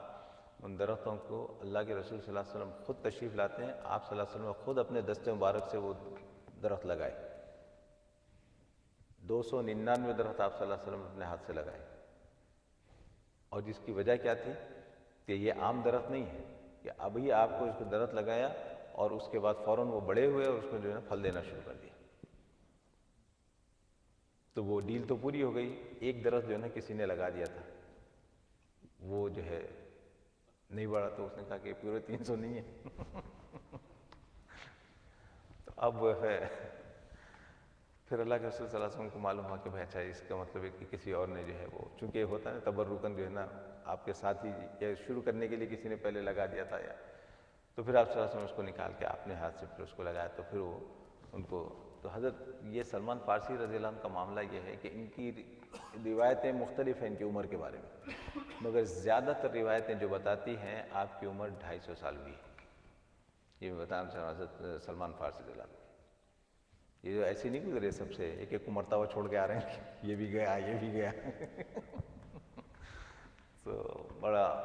ان درختوں کو اللہ کے رسول صلی اللہ علیہ وسلم خود تشریف لاتے ہیں، آپ صلی اللہ علیہ وسلم خود اپنے دست مبارک سے وہ درخت لگائے، 299 درخت آپ صلی اللہ علیہ وسلم اپنے ہاتھ سے لگائے، اور جس کی وجہ کیا تھی کہ یہ عام درخت نہیں ہے، کہ ابھی آپ کو اس کو درخت لگایا اور اس کے بعد فوراً وہ بڑے ہوئے اور اس میں جو ہے نا پھل دینا شروع کر دیا، تو وہ ڈیل تو پوری ہو گئی، ایک درخت جو ہے نا کسی نے لگا دیا تھا، وہ جو ہے نہیں بڑھا، تو اس نے کہا کہ پورے 300 نہیں ہے تو اب وہ ہے، پھر اللہ کے رسول صلی اللہ علیہ وسلم کو معلوم ہوا کہ بھائی اچھا اس کا مطلب ہے کہ کسی اور نے جو ہے وہ، چونکہ ہوتا ہے نا تبرکن جو ہے نا آپ کے ساتھ ہی یا شروع کرنے کے لیے کسی نے پہلے لگا دیا تھا، یا تو پھر آپ صلی اللہ علیہ وسلم اس کو نکال کے اپنے ہاتھ سے پھر اس کو لگایا، تو پھر وہ ان کو، تو حضرت یہ سلمان فارسی رضی اللہ عنہ کا معاملہ یہ ہے کہ ان کی روایتیں مختلف ہیں ان کی عمر کے بارے میں، مگر زیادہ تر روایتیں جو بتاتی ہیں آپ کی عمر 250 سال ہوئی ہے، یہ میں بتانا چاہ رہا ہوں حضرت سلمان فارسی رضی اللہ عنہ، یہ جو ایسے نہیں گزرے سب سے ایک ایک کو مرتبہ چھوڑ کے آ رہے ہیں، یہ بھی گیا یہ بھی گیا تو بڑا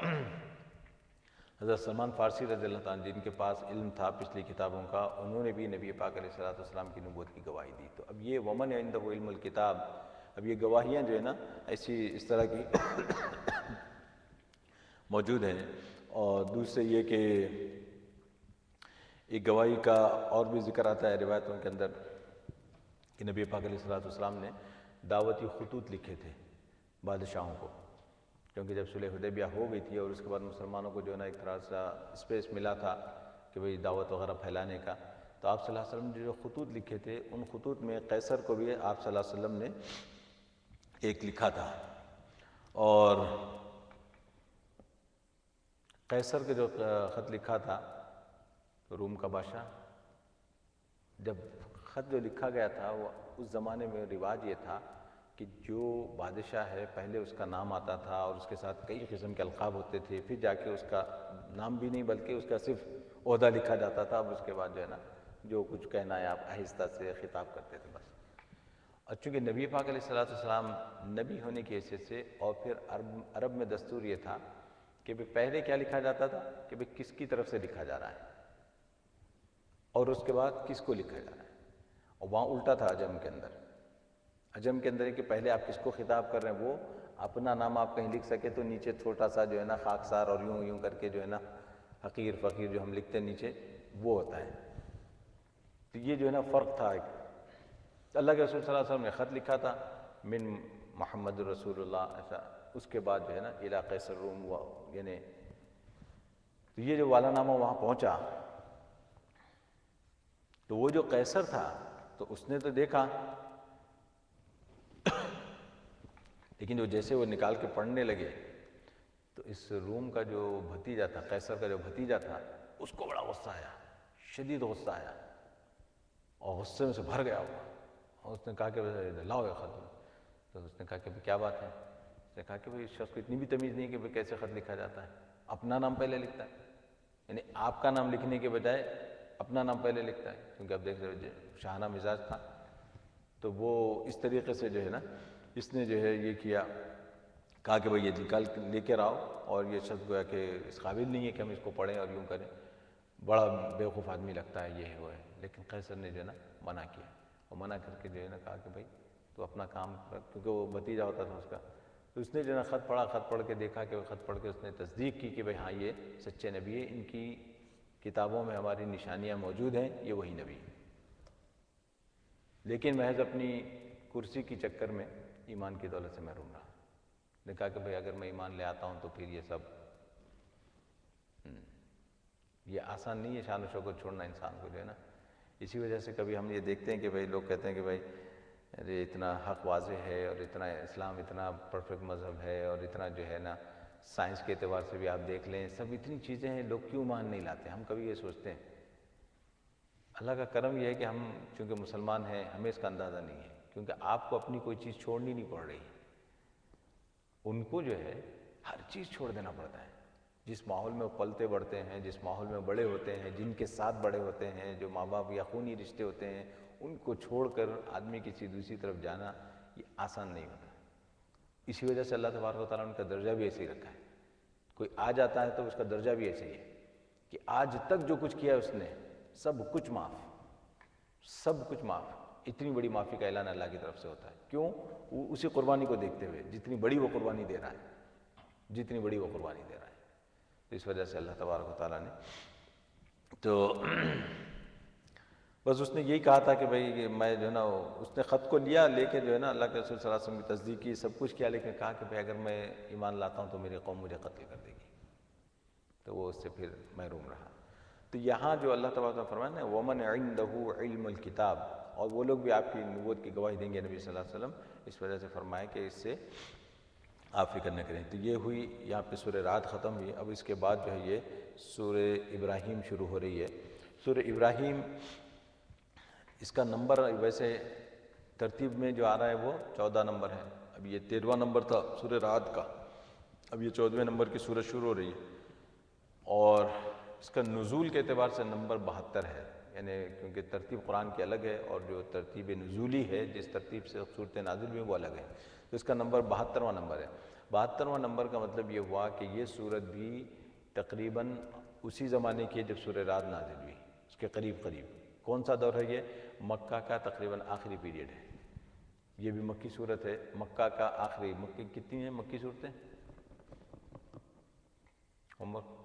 حضرت سلمان فارسی رضی اللہ عنہ جن کے پاس علم تھا پچھلی کتابوں کا، انہوں نے بھی نبی پاک علیہ الصلوۃ والسلام کی نبوت کی گواہی دی، تو اب یہ ومن عندہ علم الکتاب، اب یہ گواہیاں جو ہے نا ایسی اس طرح کی موجود ہیں، اور دوسرے یہ کہ ایک گواہی کا اور بھی ذکر آتا ہے روایتوں کے اندر کہ نبی پاک علیہ الصلوۃ والسلام نے دعوتی خطوط لکھے تھے بادشاہوں کو، کیونکہ جب صلح حدیبیہ ہو گئی تھی اور اس کے بعد مسلمانوں کو جو ہے نا ایک طرح سے اسپیس ملا تھا کہ بھئی دعوت وغیرہ پھیلانے کا، تو آپ صلی اللہ علیہ وسلم نے جو خطوط لکھے تھے ان خطوط میں قیصر کو بھی آپ صلی اللہ علیہ وسلم نے ایک لکھا تھا، اور قیصر کے جو خط لکھا تھا روم کا بادشاہ، جب خط جو لکھا گیا تھا وہ اس زمانے میں رواج یہ تھا کہ جو بادشاہ ہے پہلے اس کا نام آتا تھا اور اس کے ساتھ کئی قسم کے القاب ہوتے تھے، پھر جا کے اس کا نام بھی نہیں بلکہ اس کا صرف عہدہ لکھا جاتا تھا، اب اس کے بعد جو ہے نا جو کچھ کہنا ہے آپ آہستہ سے خطاب کرتے تھے بس، اور چونکہ نبی پاک علیہ الصلوۃ والسلام نبی ہونے کی حیثیت سے، اور پھر عرب میں دستور یہ تھا کہ پہلے کیا لکھا جاتا تھا کہ کس کی طرف سے لکھا جا رہا ہے اور اس کے بعد کس کو لکھا جا رہا ہے، اور وہاں الٹا تھا عجم کے اندر، عجم کے اندر ہے کہ پہلے آپ کس کو خطاب کر رہے ہیں، وہ اپنا نام آپ کہیں لکھ سکے تو نیچے چھوٹا سا جو ہے نا خاکسار اور یوں یوں کر کے جو ہے نا حقیر فقیر جو ہم لکھتے ہیں نیچے وہ ہوتا ہے، تو یہ جو ہے نا فرق تھا ایک۔ اللہ کے رسول صلی اللہ علیہ وسلم نے خط لکھا تھا من محمد رسول اللہ ایسا، اس کے بعد جو ہے نا الی قیصر روم ہوا، یعنی تو یہ جو والا نامہ وہاں پہنچا تو وہ جو قیصر تھا تو اس نے تو دیکھا، لیکن جو جیسے وہ نکال کے پڑھنے لگے تو اس روم کا جو بھتیجا تھا، قیصر کا جو بھتیجا تھا، اس کو بڑا غصہ آیا، شدید غصہ آیا، اور غصے میں سے بھر گیا ہوا، اور اس نے کہا کہ لاؤ یہ خط۔ تو اس نے کہا کہ کیا بات ہے؟ اس نے کہا کہ اس شخص کو اتنی بھی تمیز نہیں کہ کیسے خط لکھا جاتا ہے، اپنا نام پہلے لکھتا ہے، یعنی آپ کا نام لکھنے کے بجائے اپنا نام پہلے لکھتا ہے، کیونکہ اب دیکھ رہے ہو شاہانہ مزاج تھا۔ تو وہ اس طریقے سے جو ہے نا اس نے جو ہے یہ کیا، کہا کہ بھئی یہ نکال لے کے آؤ، اور یہ شخص گویا کہ اس قابل نہیں ہے کہ ہم اس کو پڑھیں اور یوں کریں، بڑا بیوقوف آدمی لگتا ہے، یہ ہے وہ ہے۔ لیکن قیصر نے جو ہے نا منع کیا، اور منع کر کے جو ہے نا کہا کہ بھئی تو اپنا کام کر، کیونکہ وہ بھتیجا ہوتا تھا اس کا۔ تو اس نے جو ہے نا خط پڑھا، خط پڑھ کے دیکھا کہ وہ خط پڑھ کے اس نے تصدیق کی کہ بھئی ہاں یہ سچے نبی ہے، ان کی کتابوں میں ہماری نشانیاں موجود ہیں، یہ وہی نبی ہے۔ لیکن محض اپنی کرسی کی چکر میں ایمان کی دولت سے محروم رہا۔ نے کہا کہ بھئی اگر میں ایمان لے آتا ہوں تو پھر یہ سب یہ آسان نہیں ہے، شان و شوکت چھوڑنا انسان کو جو ہے نا۔ اسی وجہ سے کبھی ہم یہ دیکھتے ہیں کہ بھئی لوگ کہتے ہیں کہ بھئی ارے اتنا حق واضح ہے، اور اتنا اسلام اتنا پرفیکٹ مذہب ہے، اور اتنا جو ہے نا سائنس کے اعتبار سے بھی آپ دیکھ لیں، سب اتنی چیزیں ہیں، لوگ کیوں مان نہیں لاتے؟ ہم کبھی یہ سوچتے ہیں۔ اللہ کا کرم یہ ہے کہ ہم چونکہ مسلمان ہیں، ہمیں اس کا اندازہ نہیں ہے، کیونکہ آپ کو اپنی کوئی چیز چھوڑنی نہیں پڑ رہی، ان کو جو ہے ہر چیز چھوڑ دینا پڑتا ہے۔ جس ماحول میں وہ پلتے بڑھتے ہیں، جس ماحول میں بڑے ہوتے ہیں، جن کے ساتھ بڑے ہوتے ہیں، جو ماں باپ یا خونی رشتے ہوتے ہیں، ان کو چھوڑ کر آدمی کسی دوسری طرف جانا یہ آسان نہیں ہوتا۔ اسی وجہ سے اللہ تبارک و تعالیٰ نے ان کا درجہ بھی ایسے ہی رکھا ہے۔ کوئی آ جاتا ہے تو اس کا درجہ بھی ایسے ہی ہے کہ آج تک جو کچھ کیا ہے اس نے سب کچھ معاف، سب کچھ معاف۔ اتنی بڑی معافی کا اعلان اللہ کی طرف سے ہوتا ہے، کیوں؟ وہ اسی قربانی کو دیکھتے ہوئے، جتنی بڑی وہ قربانی دے رہا ہے، جتنی بڑی وہ قربانی دے رہا ہے۔ تو اس وجہ سے اللہ تبارک و تعالیٰ نے تو بس اس نے یہی کہا تھا کہ بھئی میں جو ہے نا اس نے خط کو لیا، لے کے جو ہے نا اللہ کے رسول صلی اللہ علیہ وسلم کی تصدیق کی، سب کچھ کیا، لیکن کہا کہ بھئی اگر میں ایمان لاتا ہوں تو میری قوم مجھے قتل کر دے گی، تو وہ اس سے پھر محروم رہا۔ تو یہاں جو اللہ تبارک و تعالیٰ فرمایا نا وَمَنْ عِنْدَهُ عِلْمُ الْكِتَابِ، اور وہ لوگ بھی آپ کی نبوت کی گواہی دیں گے نبی صلی اللہ علیہ وسلم، اس وجہ سے فرمایا کہ اس سے آپ فکر نہ کریں۔ تو یہ ہوئی یہاں پہ سورہ رعد ختم ہوئی۔ اب اس کے بعد جو ہے یہ سورہ ابراہیم شروع ہو رہی ہے۔ سورہ ابراہیم اس کا نمبر ویسے ترتیب میں جو آ رہا ہے وہ 14 نمبر ہے، اب یہ 13واں نمبر تھا سورہ رعد کا، اب یہ 14ویں نمبر کی سورت شروع ہو رہی ہے، اور اس کا نزول کے اعتبار سے نمبر 72 ہے، یعنی کیونکہ ترتیب قرآن کی الگ ہے اور جو ترتیب نزولی ہے جس ترتیب سے صورتیں نازل ہوئی وہ الگ ہے، تو اس کا نمبر 72واں نمبر ہے۔ 72واں نمبر کا مطلب یہ ہوا کہ یہ سورت بھی تقریباً اسی زمانے کی ہے جب سورہ رعد نازل ہوئی، اس کے قریب قریب۔ کون سا دور ہے یہ؟ مکہ کا تقریباً آخری پیریڈ ہے، یہ بھی مکی صورت ہے، مکہ کا آخری۔ مکی کتنی ہیں مکی صورتیں؟ ہوم ورک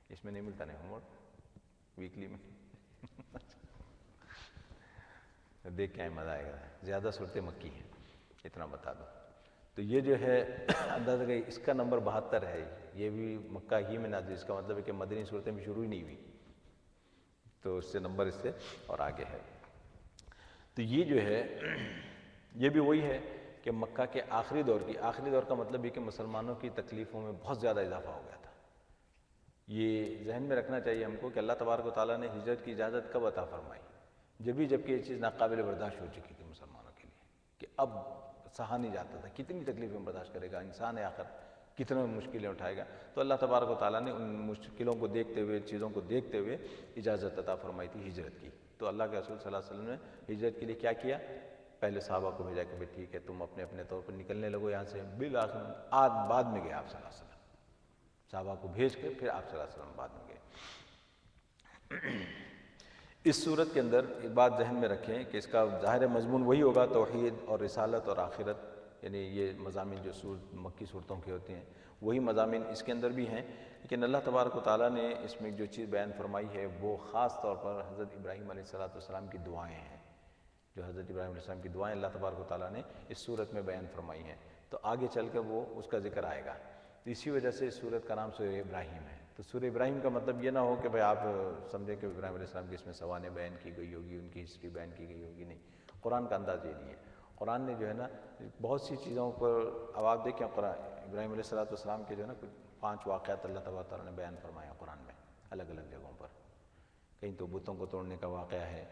اس میں نہیں ملتا، نہیں ہوم ورک ویکلی میں دیکھ کے مزہ آئے گا۔ زیادہ صورتیں مکی ہیں، اتنا بتا دو۔ تو یہ جو ہے اندازہ کہ اس کا نمبر 72 ہے، یہ بھی مکہ ہی میں نازل، اس کا مطلب ہے کہ مدنی صورتیں بھی شروع ہی نہیں ہوئی، تو اس سے نمبر اس سے اور آگے ہے۔ تو یہ جو ہے یہ بھی وہی ہے کہ مکہ کے آخری دور کی، آخری دور کا مطلب یہ کہ مسلمانوں کی تکلیفوں میں بہت زیادہ اضافہ ہو گیا تھا۔ یہ ذہن میں رکھنا چاہیے ہم کو کہ اللہ تبارک و تعالیٰ نے ہجرت کی اجازت کب عطا فرمائی؟ جبکہ یہ چیز ناقابل برداشت ہو چکی تھی مسلمانوں کے لیے، کہ اب سہا نہیں جاتا تھا، کتنی تکلیفیں برداشت کرے گا انسان ہے آخر، کتنے مشکلیں اٹھائے گا۔ تو اللہ تبارک و تعالیٰ نے ان مشکلوں کو دیکھتے ہوئے، چیزوں کو دیکھتے ہوئے اجازت عطا فرمائی تھی ہجرت کی۔ تو اللہ کے رسول صلی اللہ علیہ وسلم نے ہجرت کے لیے کیا کیا؟ پہلے صحابہ کو بھیجا کہ بھئی ٹھیک ہے تم اپنے اپنے طور پر نکلنے لگو یہاں سے، بالآخر بعد میں گئے آپ صلی اللہ علیہ وسلم، صحابہ کو بھیج کے پھر آپ صلی اللہ علیہ وسلم بعد میں گئے۔ اس صورت کے اندر ایک بات ذہن میں رکھیں کہ اس کا ظاہر مضمون وہی ہوگا، توحید اور رسالت اور آخرت، یعنی یہ مضامین جو مکی صورتوں کے ہوتے ہیں وہی مضامین اس کے اندر بھی ہیں، لیکن اللہ تبارک و تعالیٰ نے اس میں جو چیز بیان فرمائی ہے وہ خاص طور پر حضرت ابراہیم علیہ السلام کی دعائیں ہیں، جو حضرت ابراہیم علیہ السلام کی دعائیں اللہ تبارک و تعالیٰ نے اس صورت میں بیان فرمائی ہیں، تو آگے چل کر وہ اس کا ذکر آئے گا۔ تو اسی وجہ سے اس صورت کا نام سورہ ابراہیم ہے۔ تو سورہ ابراہیم کا مطلب یہ نہ ہو کہ بھئی آپ سمجھیں کہ ابراہیم علیہ السلام کی اس میں سوانح بیان کی گئی ہوگی، ان کی ہسٹری بیان کی گئی ہوگی، نہیں، قرآن کا انداز یہ نہیں ہے۔ قرآن نے جو ہے نا بہت سی چیزوں پر، اب آپ دیکھیں قرآن ابراہیم علیہ السلام کے جو ہے نا کچھ 5 واقعات اللہ تعالیٰ نے بیان فرمایا قرآن میں الگ الگ جگہوں پر، کہیں تو بتوں کو توڑنے کا واقعہ ہے،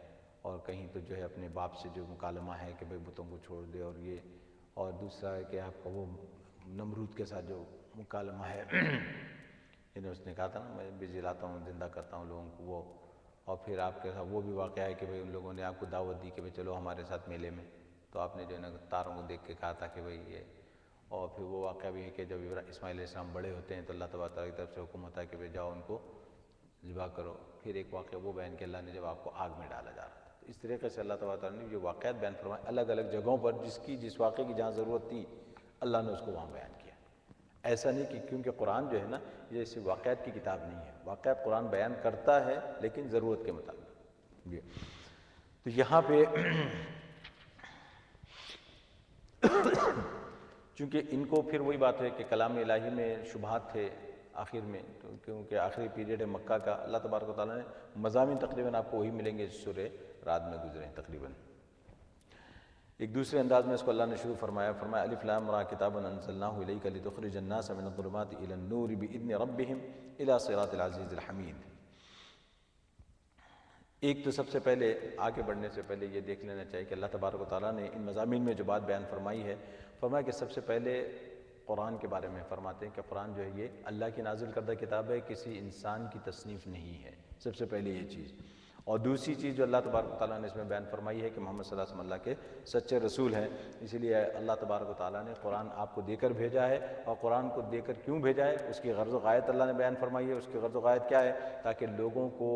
اور کہیں تو جو ہے اپنے باپ سے جو مکالمہ ہے کہ بھئی بتوں کو چھوڑ دے، اور یہ، اور دوسرا ہے کہ آپ کا وہ نمرود کے ساتھ جو مکالمہ ہے یعنی اس نے کہا تھا نا میں بجلی لاتا ہوں، زندہ کرتا ہوں لوگوں کو، وہ، اور پھر آپ کے ساتھ وہ بھی واقعہ ہے کہ بھئی ان لوگوں نے آپ کو دعوت دی کہ بھئی چلو ہمارے ساتھ میلے میں، تو آپ نے جو ہے نا تاروں کو دیکھ کے کہا تھا کہ بھئی یہ، اور پھر وہ واقعہ بھی ہے کہ جب اسماعیل علیہ السلام بڑے ہوتے ہیں تو اللہ تبارک تعالیٰ کی طرف سے حکم ہوتا ہے کہ بھئی جاؤ ان کو ذبح کرو، پھر ایک واقعہ وہ بیان کہ اللہ نے جب آپ کو آگ میں ڈالا جا رہا تھا، تو اس طریقے سے اللہ تبارک تعالیٰ نے جو واقعات بیان فرمائے الگ الگ جگہوں پر، جس واقعے کی جہاں ضرورت تھی اللہ نے اس کو وہاں بیان کیا۔ ایسا نہیں کہ کیونکہ قرآن جو ہے نا یہ ایسی واقعات کی کتاب نہیں ہے، واقعات قرآن بیان کرتا ہے لیکن ضرورت کے مطابق۔ جی تو یہاں پہ چونکہ ان کو پھر وہی بات ہے کہ کلام الہی میں شبہات تھے آخر میں، تو کیونکہ آخری پیریڈ ہے مکہ کا، اللہ تبارک و تعالیٰ نے مضامین تقریباً آپ کو وہی ملیں گے سورہ رات میں گزرے ہیں تقریباً۔ ایک دوسرے انداز میں اس کو اللہ نے شروع فرمایا الف لام را کتاب انزلناہ الیک لتخرج الناس من الظلمات الی النور باذن ربہم الی صراط العزیز الحمید۔ ایک تو سب سے پہلے آگے بڑھنے سے پہلے یہ دیکھ لینا چاہیے کہ اللہ تبارک و تعالیٰ نے ان مضامین میں جو بات بیان فرمائی ہے، فرمایا کہ سب سے پہلے قرآن کے بارے میں فرماتے ہیں کہ قرآن جو ہے یہ اللہ کی نازل کردہ کتاب ہے، کسی انسان کی تصنیف نہیں ہے، سب سے پہلے یہ چیز۔ اور دوسری چیز جو اللہ تبارک و تعالیٰ نے اس میں بیان فرمائی ہے کہ محمد صلی اللہ علیہ وسلم اللہ کے سچے رسول ہیں، اسی لیے اللہ تبارک و تعالیٰ نے قرآن آپ کو دے کر بھیجا ہے، اور قرآن کو دے کر کیوں بھیجا ہے اس کی غرض و غایت اللہ نے بیان فرمائی ہے۔ اس کی غرض و غایت کیا ہے؟ تاکہ لوگوں کو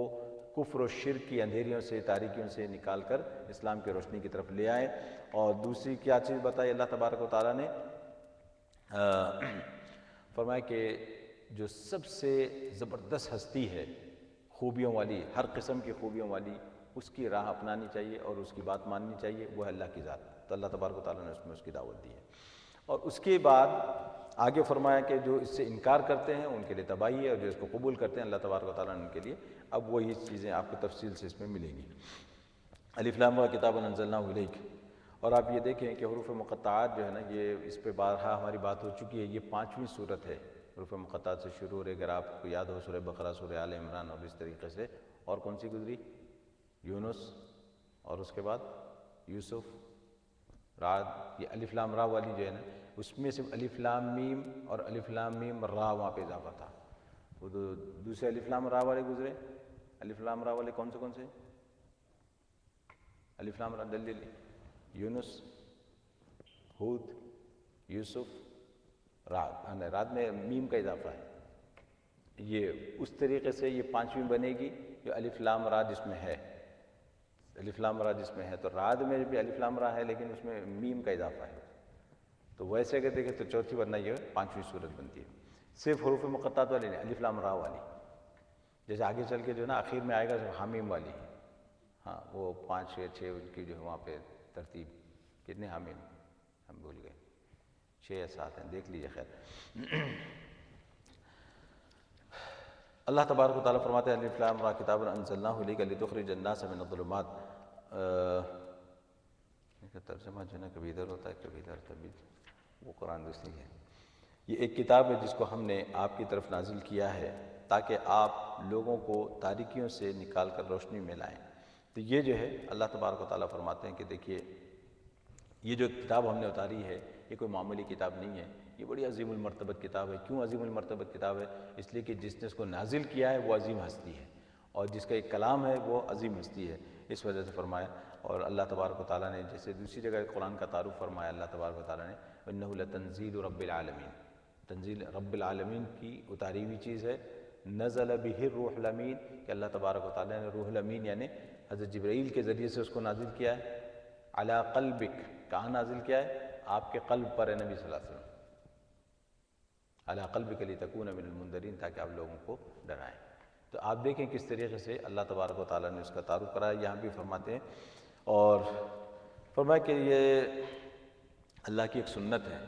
کفر و شرک کی اندھیریوں سے، تاریکیوں سے نکال کر اسلام کی روشنی کی طرف لے آئیں۔ اور دوسری کیا چیز بتائی اللہ تبارک و تعالیٰ نے؟ فرمایا کہ جو سب سے زبردست ہستی ہے، خوبیوں والی، ہر قسم کی خوبیوں والی، اس کی راہ اپنانی چاہیے اور اس کی بات ماننی چاہیے، وہ ہے اللہ کی ذات۔ تو اللہ تبارک و تعالیٰ نے اس میں اس کی دعوت دی ہے۔ اور اس کے بعد آگے فرمایا کہ جو اس سے انکار کرتے ہیں ان کے لیے تباہی ہے، اور جو اس کو قبول کرتے ہیں اللہ تبارک و تعالیٰ نے ان کے لیے، اب وہی چیزیں آپ کو تفصیل سے اس میں ملیں گی۔ الف لام را کتاب انزلناہ الیک، اور آپ یہ دیکھیں کہ حروف مقطعات جو ہے نا یہ اس پہ بارہا ہماری بات ہو چکی ہے، یہ 5ویں صورت ہے حروف مقطعات سے شروع ہو رہی، اگر آپ کو یاد ہو سورہ بقرہ، سورہ آل عمران، اور اس طریقے سے، اور کون سی گزری؟ یونس، اور اس کے بعد یوسف، رعد۔ یہ الف لام را والی جو ہے نا اس میں صرف الف لام میم اور الف لام میم را وہاں پہ اضافہ تھا، وہ دوسرے الف لام را والے گزرے۔ الف لام را والے کون سے؟ الف لام را جلدی، یونس، ہود، یوسف، رعد۔ رعد میں میم کا اضافہ ہے، یہ اس طریقے سے یہ 5ویں بنے گی جو الف لام را جس میں ہے، الف لام را جس میں ہے، تو رعد میں بھی الف لام را ہے لیکن اس میں میم کا اضافہ ہے، تو ویسے اگر دیکھیں تو چوتھی، ورنہ یہ 5ویں صورت بنتی ہے۔ صرف حروف مقطعات والی نہیں، الف لام را والی، جیسے آگے چل کے جو ہے نا آخر میں آئے گا حامیم والی، ہاں وہ 5 یا 6 ان کی جو ہے وہاں پہ ترتیب، کتنے حامیم ہم بھول گئے، 6 یا 7 ہیں، دیکھ لیجیے۔ خیر، اللہ تبارک و تعالیٰ فرماتے ہیں الف لام را کتاب انزلناہ الیک لتخرج الناس من الظلمات، اس کا ترجمہ جو ہے نا کبھی ادھر ہوتا ہے کبھی ادھر، تبھی وہ قرآن دوسری ہے۔ یہ ایک کتاب ہے جس کو ہم نے آپ کی طرف نازل کیا ہے تاکہ آپ لوگوں کو تاریکیوں سے نکال کر روشنی میں لائیں۔ تو یہ جو ہے اللہ تبارک و تعالیٰ فرماتے ہیں کہ دیکھیے یہ جو کتاب ہم نے اتاری ہے یہ کوئی معمولی کتاب نہیں ہے، یہ بڑی عظیم المرتبت کتاب ہے۔ کیوں عظیم المرتبت کتاب ہے؟ اس لیے کہ جس نے اس کو نازل کیا ہے وہ عظیم ہستی ہے، اور جس کا ایک کلام ہے وہ عظیم ہستی ہے، اس وجہ سے فرمایا۔ اور اللہ تبارک و تعالیٰ نے جیسے دوسری جگہ قرآن کا تعارف فرمایا اللہ تبارک و تعالیٰ نے اِنَّهُ لَتَنزِيلُ رَبِّ الْعَالَمِينَ، تنزیل رب العالمین کی اتاری ہوئی چیز ہے۔ نزل بہ الروح الامین، کہ اللہ تبارک و تعالیٰ نے روح الامین یعنی حضرت جبرائیل کے ذریعے سے اس کو نازل کیا ہے۔ علی قلبک، کہاں نازل کیا ہے؟ آپ کے قلب پر ہے نبی صلی اللہ علیہ وسلم، علی قلبک لتکون من المنذرین، تاکہ آپ لوگوں کو ڈرائیں۔ تو آپ دیکھیں کس طریقے سے اللہ تبارک و تعالیٰ نے اس کا تعارف کرایا، یہاں بھی فرماتے ہیں، اور فرمایا کہ یہ اللہ کی ایک سنت ہے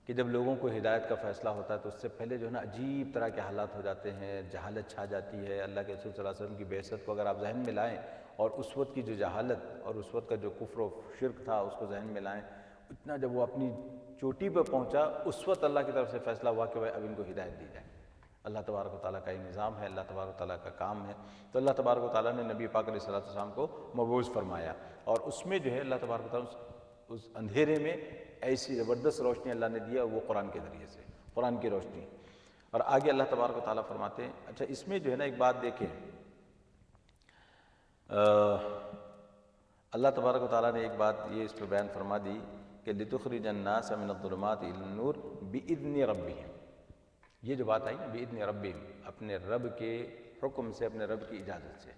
کہ جب لوگوں کو ہدایت کا فیصلہ ہوتا ہے تو اس سے پہلے جو ہے نا عجیب طرح کے حالات ہو جاتے ہیں، جہالت چھا جاتی ہے۔ اللہ کے رسول صلی اللہ علیہ وسلم کی بعثت کو اگر آپ ذہن میں لائیں اور اس وقت کی جو جہالت اور اس وقت کا جو کفر و شرک تھا اس کو ذہن میں لائیں، اتنا جب وہ اپنی چوٹی پہ پہنچا اس وقت اللہ کی طرف سے فیصلہ ہوا کہ بھائی اب ان کو ہدایت دی جائے، اللہ تبارک و تعالیٰ کا یہ نظام ہے، اللہ تبارک و تعالیٰ کا کام ہے۔ تو اللہ تبارک و تعالیٰ نے نبی پاک علیہ السلام کو مبعوث فرمایا، اور اس میں جو ہے اللہ تبارک و تعالیٰ اس اندھیرے میں ایسی زبردست روشنی اللہ نے دیا، وہ قرآن کے ذریعے سے، قرآن کی روشنی۔ اور آگے اللہ تبارک و تعالیٰ فرماتے ہیں، اچھا اس میں جو ہے نا ایک بات دیکھیں، اللہ تبارک و تعالیٰ نے ایک بات یہ اس پہ بیان فرما دی کہ لِتُخْرِجَ النَّاسَ مِنَ الظُّلُمَاتِ إِلَى النُّورِ بِإِذْنِ رَبِّهِمْ، یہ جو بات آئی نا بِإِذْنِ رَبِّهِمْ، اپنے رب کے حکم سے، اپنے رب کی اجازت سے،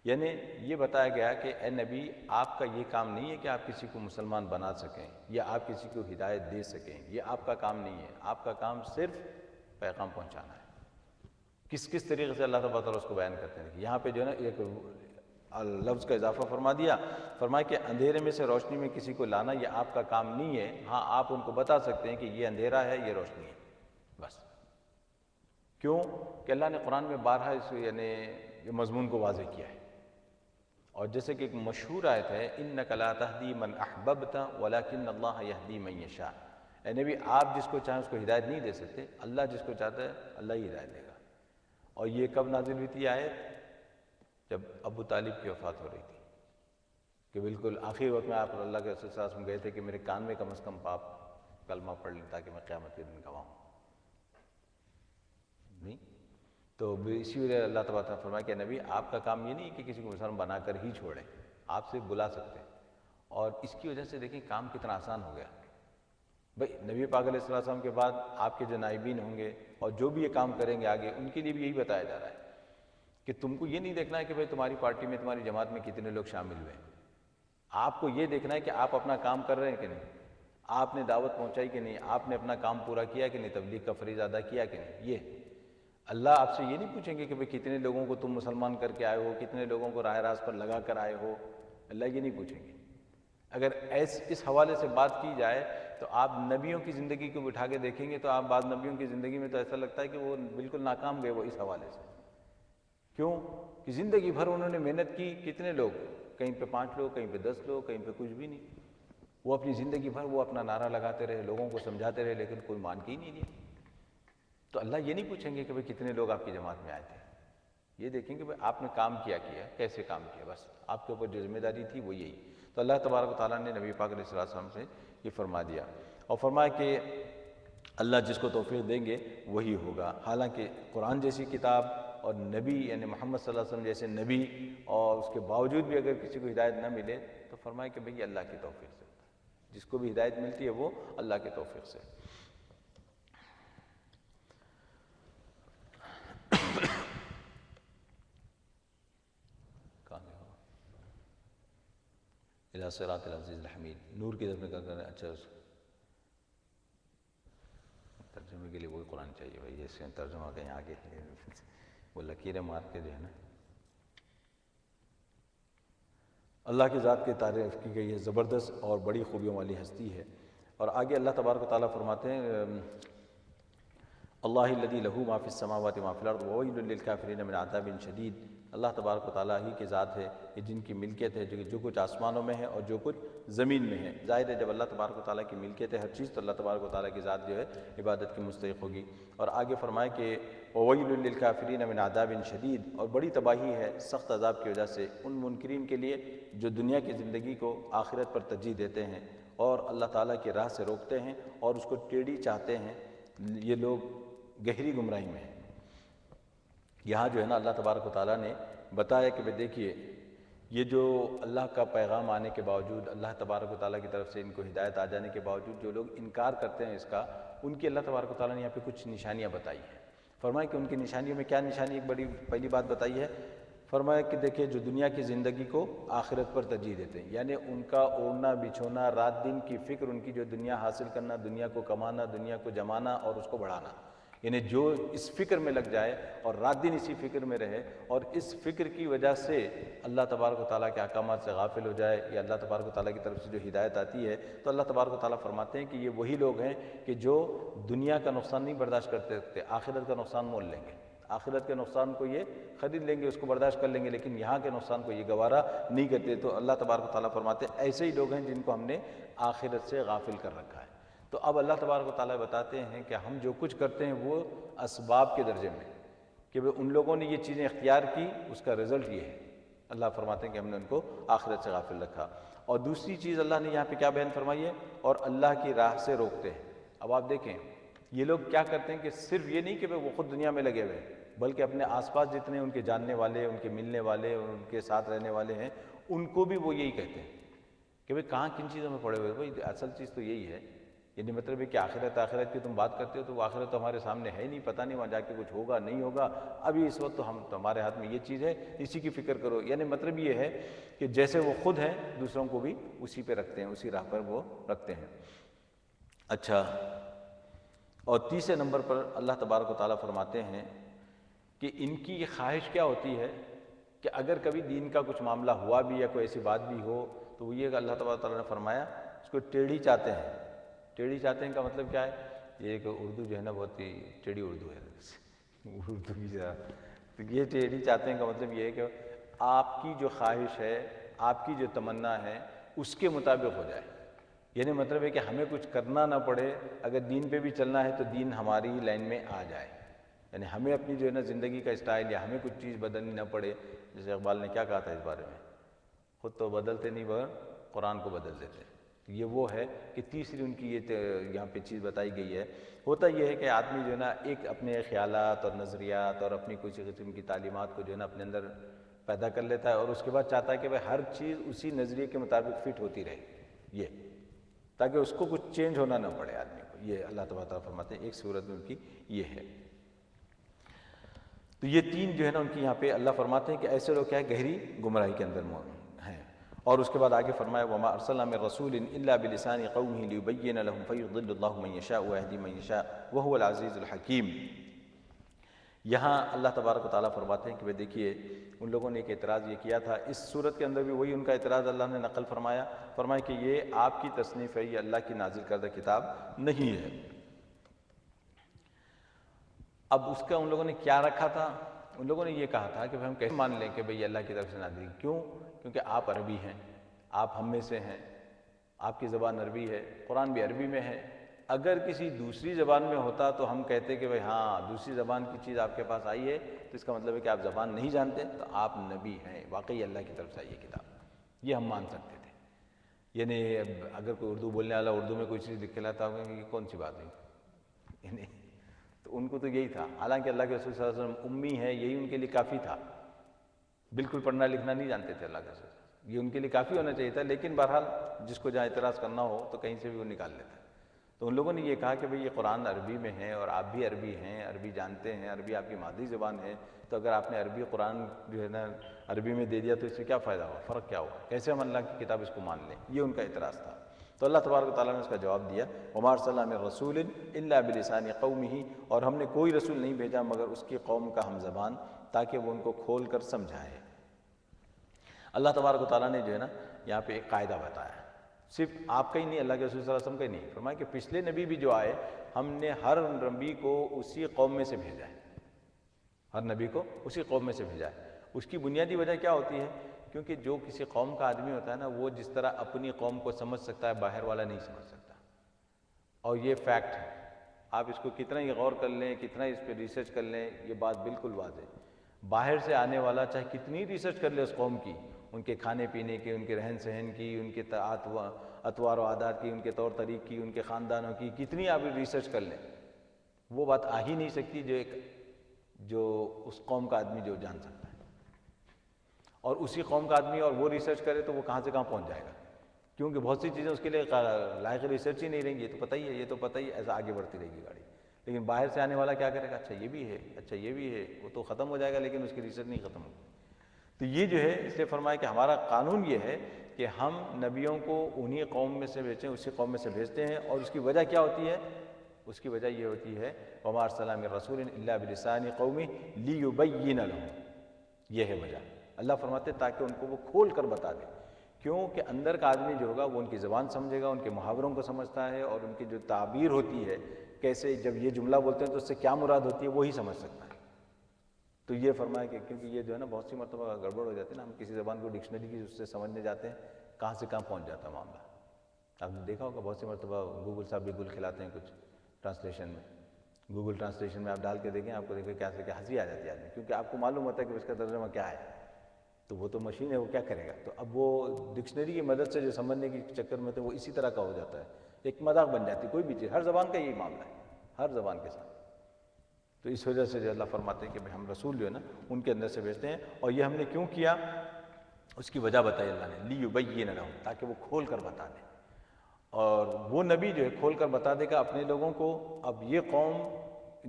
یعنی یہ بتایا گیا کہ اے نبی آپ کا یہ کام نہیں ہے کہ آپ کسی کو مسلمان بنا سکیں یا آپ کسی کو ہدایت دے سکیں، یہ آپ کا کام نہیں ہے، آپ کا کام صرف پیغام پہنچانا ہے۔ کس طریقے سے اللہ تعالیٰ اس کو بیان کرتے ہیں، یہاں پہ جو ہے نا ایک لفظ کا اضافہ فرما دیا، فرمایا کہ اندھیرے میں سے روشنی میں کسی کو لانا یہ آپ کا کام نہیں ہے، ہاں آپ ان کو بتا سکتے ہیں کہ یہ اندھیرا ہے، یہ روشنی ہے، بس۔ کیوں کہ اللہ نے قرآن میں بارہا اس یعنی یہ مضمون کو واضح کیا ہے، اور جیسے کہ ایک مشہور آیت ہے اِنَّكَ لَا تَهْدِي مَنْ أَحْبَبْتَ وَلَكِنَّ اللَّهَ يَهْدِي مَنْ يَشَاءُ، اے نبی آپ جس کو چاہیں اس کو ہدایت نہیں دے سکتے، اللہ جس کو چاہتا ہے اللہ ہی ہدایت دے گا۔ اور یہ کب نازل ہوئی تھی آیت؟ جب ابو طالب کی وفات ہو رہی تھی، کہ بالکل آخری وقت میں آپ اللہ کے رسول صلی اللہ علیہ وسلم گئے تھے کہ میرے کان میں کم از کم آپ کلمہ پڑھ لیں تاکہ میں قیامت کے دن گواہوں، نہیں تو اسی وجہ اللہ تبارک نے فرمایا کہ نبی آپ کا کام یہ نہیں کہ کسی کو مسلمان بنا کر ہی چھوڑیں، آپ سے بلا سکتے ہیں، اور اس کی وجہ سے دیکھیں کام کتنا آسان ہو گیا۔ بھائی نبی پاک علیہ السلام کے بعد آپ کے جو نائبین ہوں گے اور جو بھی یہ کام کریں گے آگے، ان کے لیے بھی یہی بتایا جا رہا ہے کہ تم کو یہ نہیں دیکھنا ہے کہ بھائی تمہاری پارٹی میں، تمہاری جماعت میں کتنے لوگ شامل ہوئے ہیں، آپ کو یہ دیکھنا ہے کہ آپ اپنا کام کر رہے ہیں کہ نہیں، آپ نے دعوت پہنچائی کہ نہیں، آپ نے اپنا کام پورا کیا کہ نہیں، تبلیغ کا فریضہ ادا کیا کہ نہیں۔ یہ اللہ آپ سے یہ نہیں پوچھیں گے کہ بھئی کتنے لوگوں کو تم مسلمان کر کے آئے ہو، کتنے لوگوں کو راہ راست پر لگا کر آئے ہو، اللہ یہ نہیں پوچھیں گے۔ اگر اس حوالے سے بات کی جائے تو آپ نبیوں کی زندگی کو بٹھا کے دیکھیں گے تو آپ بعض نبیوں کی زندگی میں تو ایسا لگتا ہے کہ وہ بالکل ناکام گئے وہ اس حوالے سے۔ کیوں کہ زندگی بھر انہوں نے محنت کی، کتنے لوگ، کہیں پہ 5 لوگ، کہیں پہ 10 لوگ، کہیں پہ کچھ بھی نہیں، وہ اپنی زندگی بھر وہ اپنا نعرہ لگاتے رہے، لوگوں کو سمجھاتے رہے، لیکن کوئی مان کے ہی نہیں لیا۔ تو اللہ یہ نہیں پوچھیں گے کہ بھئی کتنے لوگ آپ کی جماعت میں آئے تھے، یہ دیکھیں کہ بھئی آپ نے کام کیا، کیسے کام کیا، بس آپ کے اوپر جو ذمہ داری تھی وہ یہی۔ تو اللہ تبارک و تعالیٰ نے نبی پاک علیہ السلام سے یہ فرما دیا، اور فرمایا کہ اللہ جس کو توفیق دیں گے وہی ہوگا۔ حالانکہ قرآن جیسی کتاب اور نبی یعنی محمد صلی اللہ علیہ وسلم جیسے نبی، اور اس کے باوجود بھی اگر کسی کو ہدایت نہ ملے تو فرمایا کہ بھئی اللہ کی توفیق سے ہوتا ہے، جس کو بھی ہدایت ملتی ہے وہ اللہ کے توفیق سے۔ اِلَىٰ صِرَاطِ الْعَزِيزِ الْحَمِيدِ، نور کی طرف نکل کر، اچھا ترجمے کے لیے وہی قرآن چاہیے بھائی، جیسے ترجمہ کہیں آگے وہ لکیریں مار کے جو ہے نا۔ اللہ کی ذات کی تعریف کی گئی ہے، زبردست اور بڑی خوبیوں والی ہستی ہے۔ اور آگے اللہ تبارک و تعالیٰ فرماتے ہیں اللہ الذی لہ ما فی السماوات و ما فی الارض وویل للکافرین من عذاب شدید، اللہ تبارک و تعالیٰ ہی کی ذات ہے کہ جن کی ملکیت ہے جو کچھ آسمانوں میں ہے اور جو کچھ زمین میں ہے۔ ظاہر ہے جب اللہ تبارک و تعالیٰ کی ملکیت ہے ہر چیز، تو اللہ تبارک و تعالیٰ کی ذات جو ہے عبادت کی مستحق ہوگی۔ اور آگے فرمائے کہ وویل للکافرین من عذاب شدید، اور بڑی تباہی ہے سخت عذاب کی وجہ سے ان منکرین کے لیے جو دنیا کی زندگی کو آخرت پر ترجیح دیتے ہیں اور اللہ تعالیٰ کی راہ سے روکتے ہیں اور اس کو ٹیڑھی چاہتے ہیں، یہ لوگ گہری گمراہی میں ہیں۔ یہاں جو ہے نا اللہ تبارک و تعالیٰ نے بتایا کہ بھئی دیکھیے یہ جو اللہ کا پیغام آنے کے باوجود، اللہ تبارک و تعالیٰ کی طرف سے ان کو ہدایت آ جانے کے باوجود جو لوگ انکار کرتے ہیں اس کا، ان کی اللہ تبارک و تعالیٰ نے یہاں پہ کچھ نشانیاں بتائی ہیں۔ فرمایا کہ ان کی نشانیوں میں کیا نشانی، ایک بڑی پہلی بات بتائی ہے، فرمایا کہ دیکھیں جو دنیا کی زندگی کو آخرت پر ترجیح دیتے ہیں، یعنی ان کا اوڑھنا بچھونا، رات دن کی فکر، ان کی جو دنیا حاصل کرنا، دنیا کو کمانا، دنیا کو جمانا اور اس کو بڑھانا، یعنی جو اس فکر میں لگ جائے اور رات دن اسی فکر میں رہے اور اس فکر کی وجہ سے اللہ تبارک و تعالیٰ کے احکامات سے غافل ہو جائے یا اللہ تبارک و تعالیٰ کی طرف سے جو ہدایت آتی ہے، تو اللہ تبارک و تعالیٰ فرماتے ہیں کہ یہ وہی لوگ ہیں کہ جو دنیا کا نقصان نہیں برداشت کرتے، آخرت کا نقصان مول لیں گے، آخرت کے نقصان کو یہ خرید لیں گے، اس کو برداشت کر لیں گے، لیکن یہاں کے نقصان کو یہ گوارا نہیں کرتے۔ تو اللہ تبارک و تعالیٰ فرماتے ہیں ایسے ہی لوگ ہیں جن کو ہم نے آخرت سے غافل کر رکھا ہے۔ تو اب اللہ تبارک و تعالیٰ بتاتے ہیں کہ ہم جو کچھ کرتے ہیں وہ اسباب کے درجے میں، کہ ان لوگوں نے یہ چیزیں اختیار کی، اس کا رزلٹ یہ ہے۔ اللہ فرماتے ہیں کہ ہم نے ان کو آخرت سے غافل رکھا۔ اور دوسری چیز اللہ نے یہاں پہ کیا بیان فرمائی ہے، اور اللہ کی راہ سے روکتے ہیں۔ اب آپ دیکھیں یہ لوگ کیا کرتے ہیں کہ صرف یہ نہیں کہ وہ خود دنیا میں لگے ہوئے ہیں، بلکہ اپنے آس پاس جتنے ان کے جاننے والے، ان کے ملنے والے اور ان کے ساتھ رہنے والے ہیں، ان کو بھی وہ یہی کہتے ہیں کہ بھئی کہاں کن چیزوں میں پڑے ہوئے، بھئی اصل چیز تو یہی ہے۔ یعنی مطلب ہے کہ آخرت کی تم بات کرتے ہو تو وہ آخرت تو ہمارے سامنے ہے ہی نہیں، پتہ نہیں وہاں جا کے کچھ ہوگا نہیں ہوگا، ابھی اس وقت تو ہمارے ہاتھ میں یہ چیز ہے، اسی کی فکر کرو۔ یعنی مطلب یہ ہے کہ جیسے وہ خود ہیں دوسروں کو بھی اسی پہ رکھتے ہیں، اسی راہ پر وہ رکھتے ہیں۔ اچھا، اور تیسرے نمبر پر اللہ تبارک و تعالیٰ فرماتے ہیں کہ ان کی یہ خواہش کیا ہوتی ہے کہ اگر کبھی دین کا کچھ معاملہ ہوا بھی یا کوئی ایسی بات بھی ہو تو وہ یہ کہ اللہ تبارک و تعالیٰ نے فرمایا اس کو ٹیڑھی چاہتے ہیں۔ ٹیڑھی چاہتے ہیں کا مطلب کیا ہے، یہ کہ اردو جو ہے نا بہت ہی ٹیڑھی اردو ہے، اردو کی ذرا، تو یہ ٹیڑھی چاہتے ہیں کا مطلب یہ ہے کہ آپ کی جو خواہش ہے، آپ کی جو تمنا ہے اس کے مطابق ہو جائے۔ یعنی مطلب ہے کہ ہمیں کچھ کرنا نہ پڑے، اگر دین پہ بھی چلنا ہے تو دین ہماری لائن میں آ جائے، یعنی ہمیں اپنی جو ہے نا زندگی کا اسٹائل یا ہمیں کچھ چیز بدلنی نہ پڑے۔ جیسے اقبال نے کیا کہا تھا اس بارے میں، خود تو بدلتے نہیں مگر قرآن کو بدل دیتے۔ یہ وہ ہے کہ تیسری ان کی یہ یہاں پہ چیز بتائی گئی ہے۔ ہوتا یہ ہے کہ آدمی جو ہے نا ایک اپنے خیالات اور نظریات اور اپنی کچھ قسم کی تعلیمات کو جو ہے نا اپنے اندر پیدا کر لیتا ہے، اور اس کے بعد چاہتا ہے کہ ہر چیز اسی نظریے کے مطابق فٹ ہوتی رہے، یہ تاکہ اس کو کچھ چینج ہونا نہ پڑے آدمی کو۔ یہ اللہ تبارک و تعالیٰ فرماتے ہیں ایک صورت میں ان کی یہ ہے۔ تو یہ تین جو ہے نا ان کی یہاں پہ اللہ فرماتے ہیں کہ ایسے لوگ کیا ہے، گہری گمراہی کے اندر ہیں۔ اور اس کے بعد آگے فرمایا وَمَا أَرْسَلْنَا مِن رَّسُولٍ إِلَّا بِلِسَانِ قَوْمِهِ لِيُبَيِّنَ لَهُمْ فَيُضِلُّ اللَّهُ مَن يَشَاءُ وَيَهْدِي مَن يَشَاءُ وَهُوَ الْعَزِيزُ الْحَكِيمُ۔ یہاں اللہ تبارک و تعالیٰ فرماتے ہیں کہ دیکھیے ان لوگوں نے ایک اعتراض یہ کیا تھا، اس صورت کے اندر بھی وہی ان کا اعتراض اللہ نے نقل فرمایا کہ یہ آپ کی تصنیف ہے، یہ اللہ کی نازل کردہ کتاب نہیں ہے۔ اب اس کا ان لوگوں نے کیا رکھا تھا، ان لوگوں نے یہ کہا تھا کہ ہم کیسے مان لیں کہ بھئی اللہ کی طرف سے نازل، کیوں؟ کیونکہ آپ عربی ہیں، آپ ہم میں سے ہیں، آپ کی زبان عربی ہے، قرآن بھی عربی میں ہے۔ اگر کسی دوسری زبان میں ہوتا تو ہم کہتے کہ بھئی ہاں دوسری زبان کی چیز آپ کے پاس آئی ہے تو اس کا مطلب ہے کہ آپ زبان نہیں جانتے، تو آپ نبی ہیں، واقعی اللہ کی طرف سے آئی ہے کتاب، یہ ہم مان سکتے تھے۔ یعنی اگر کوئی اردو بولنے والا اردو میں کوئی چیز لکھ کے لاتا ہوگا کہ یہ کون سی بات ہے، یعنی تو ان کو تو یہی تھا۔ حالانکہ اللہ کے رسول صلی اللہ علیہ وسلم امی ہے، یہی ان کے لیے کافی تھا، بالکل پڑھنا لکھنا نہیں جانتے تھے اللہ کے رسول، یہ ان کے لیے کافی ہونا چاہیے تھا، لیکن بہرحال جس کو جہاں اعتراض کرنا ہو تو کہیں سے بھی وہ نکال لیتا ہے۔ تو ان لوگوں نے یہ کہا کہ بھئی یہ قرآن عربی میں ہے اور آپ بھی عربی ہیں، عربی جانتے ہیں، عربی آپ کی مادری زبان ہے، تو اگر آپ نے عربی قرآن جو ہے نا عربی میں دے دیا تو اس سے کیا فائدہ ہوا، فرق کیا ہوا، کیسے ہم اللہ کی کتاب اس کو مان لیں، یہ ان کا اعتراض تھا۔ تو اللہ تبارک و تعالیٰ نے اس کا جواب دیا وَمَا أَرْسَلْنَا مِن رَّسُولٍ إِلَّا بِلِسَانِ قَوْمِهِ، اور ہم نے کوئی رسول نہیں بھیجا مگر اس کی قوم کا ہم زبان، تاکہ وہ ان کو کھول کر سمجھائے۔ اللہ تبارک و تعالیٰ نے جو ہے نا یہاں پہ ایک قاعدہ بتایا، صرف آپ کا ہی نہیں، اللہ کے رسول صلی اللہ علیہ وسلم کا ہی نہیں، فرمایا کہ پچھلے نبی بھی جو آئے ہم نے ہر نبی کو اسی قوم میں سے بھیجا ہے، ہر نبی کو اسی قوم میں سے بھیجا ہے۔ اس کی بنیادی وجہ کیا ہوتی ہے، کیونکہ جو کسی قوم کا آدمی ہوتا ہے نا وہ جس طرح اپنی قوم کو سمجھ سکتا ہے باہر والا نہیں سمجھ سکتا، اور یہ فیکٹ ہے۔ آپ اس کو کتنا ہی غور کر لیں، کتنا ہی اس پہ ریسرچ کر لیں، یہ بات بالکل واضح ہے۔ باہر سے آنے والا چاہے کتنی ریسرچ کر لے اس قوم کی، ان کے کھانے پینے کی، ان کے رہن سہن کی، ان کے اطوار و عادات کی، ان کے طور طریق کی، ان کے خاندانوں کی، کتنی آپ ریسرچ کر لیں، وہ بات آ ہی نہیں سکتی جو اس قوم کا آدمی جو جان سکتا ہے۔ اور اسی قوم کا آدمی اور وہ ریسرچ کرے تو وہ کہاں سے کہاں پہنچ جائے گا، کیونکہ بہت سی چیزیں اس کے لیے لائق ریسرچ ہی نہیں رہیں گی، یہ تو پتہ ہی ہے، یہ تو پتہ ہی ہے، ایسا آگے بڑھتی رہے گی گاڑی۔ لیکن باہر سے آنے والا کیا کرے گا، اچھا یہ بھی ہے، اچھا یہ بھی ہے، وہ تو ختم ہو جائے گا لیکن اس کی ریسرچ نہیں ختم ہوگی۔ تو یہ جو ہے اس لیے فرمایا کہ ہمارا قانون یہ ہے کہ ہم نبیوں کو انہی قوم میں سے بھیجیں، اسی قوم میں سے بھیجتے ہیں، اور اس کی وجہ کیا ہوتی ہے، اس کی وجہ یہ ہوتی ہے وَمَا أَرْسَلْنَا مِن رَّسُولٍ إِلَّا بِلِسَانِ قَوْمِهِ لِيُبَيِّنَ لَهُمْ، یہ ہے وجہ۔ اللہ فرماتے ہیں تاکہ ان کو وہ کھول کر بتا دے، کیونکہ اندر کا آدمی جو ہوگا وہ ان کی زبان سمجھے گا، ان کے محاوروں کو سمجھتا ہے، اور ان کی جو تعبیر ہوتی ہے، کیسے جب یہ جملہ بولتے ہیں تو اس سے کیا مراد ہوتی ہے وہی سمجھ سکتا ہے۔ تو یہ فرمایا کہ کیونکہ یہ جو ہے نا بہت سی مرتبہ گڑبڑ ہو جاتی ہے نا، ہم کسی زبان کو ڈکشنری کی اس سے سمجھنے جاتے ہیں، کہاں سے کہاں پہنچ جاتا ہے معاملہ۔ آپ نے دیکھا ہوگا بہت سی مرتبہ گوگل صاحب بھی گل کھلاتے ہیں کچھ ٹرانسلیشن میں، گوگل ٹرانسلیشن میں آپ ڈال کے دیکھیں، آپ کو دیکھیں کیا سے کیا ہنسی آ جاتی ہے آدمی، کیونکہ آپ کو معلوم ہوتا ہے کہ اس کا ترجمہ کیا ہے، تو وہ تو مشین ہے، وہ کیا کرے گا. تو اب وہ ڈکشنری کی مدد سے جو سمجھنے کے چکر میں تو وہ اسی طرح کا ہو جاتا ہے، ایک مذاق بن جاتی ہے کوئی بھی چیز. ہر زبان کا یہی معاملہ ہے، ہر زبان کے ساتھ. تو اس وجہ سے جو اللہ فرماتے ہیں کہ ہم رسول جو ہے نا ان کے اندر سے بھیجتے ہیں. اور یہ ہم نے کیوں کیا، اس کی وجہ بتائی اللہ نے، لیبین لہم، تاکہ وہ کھول کر بتا دیں. اور وہ نبی جو ہے کھول کر بتا دے گا اپنے لوگوں کو. اب یہ قوم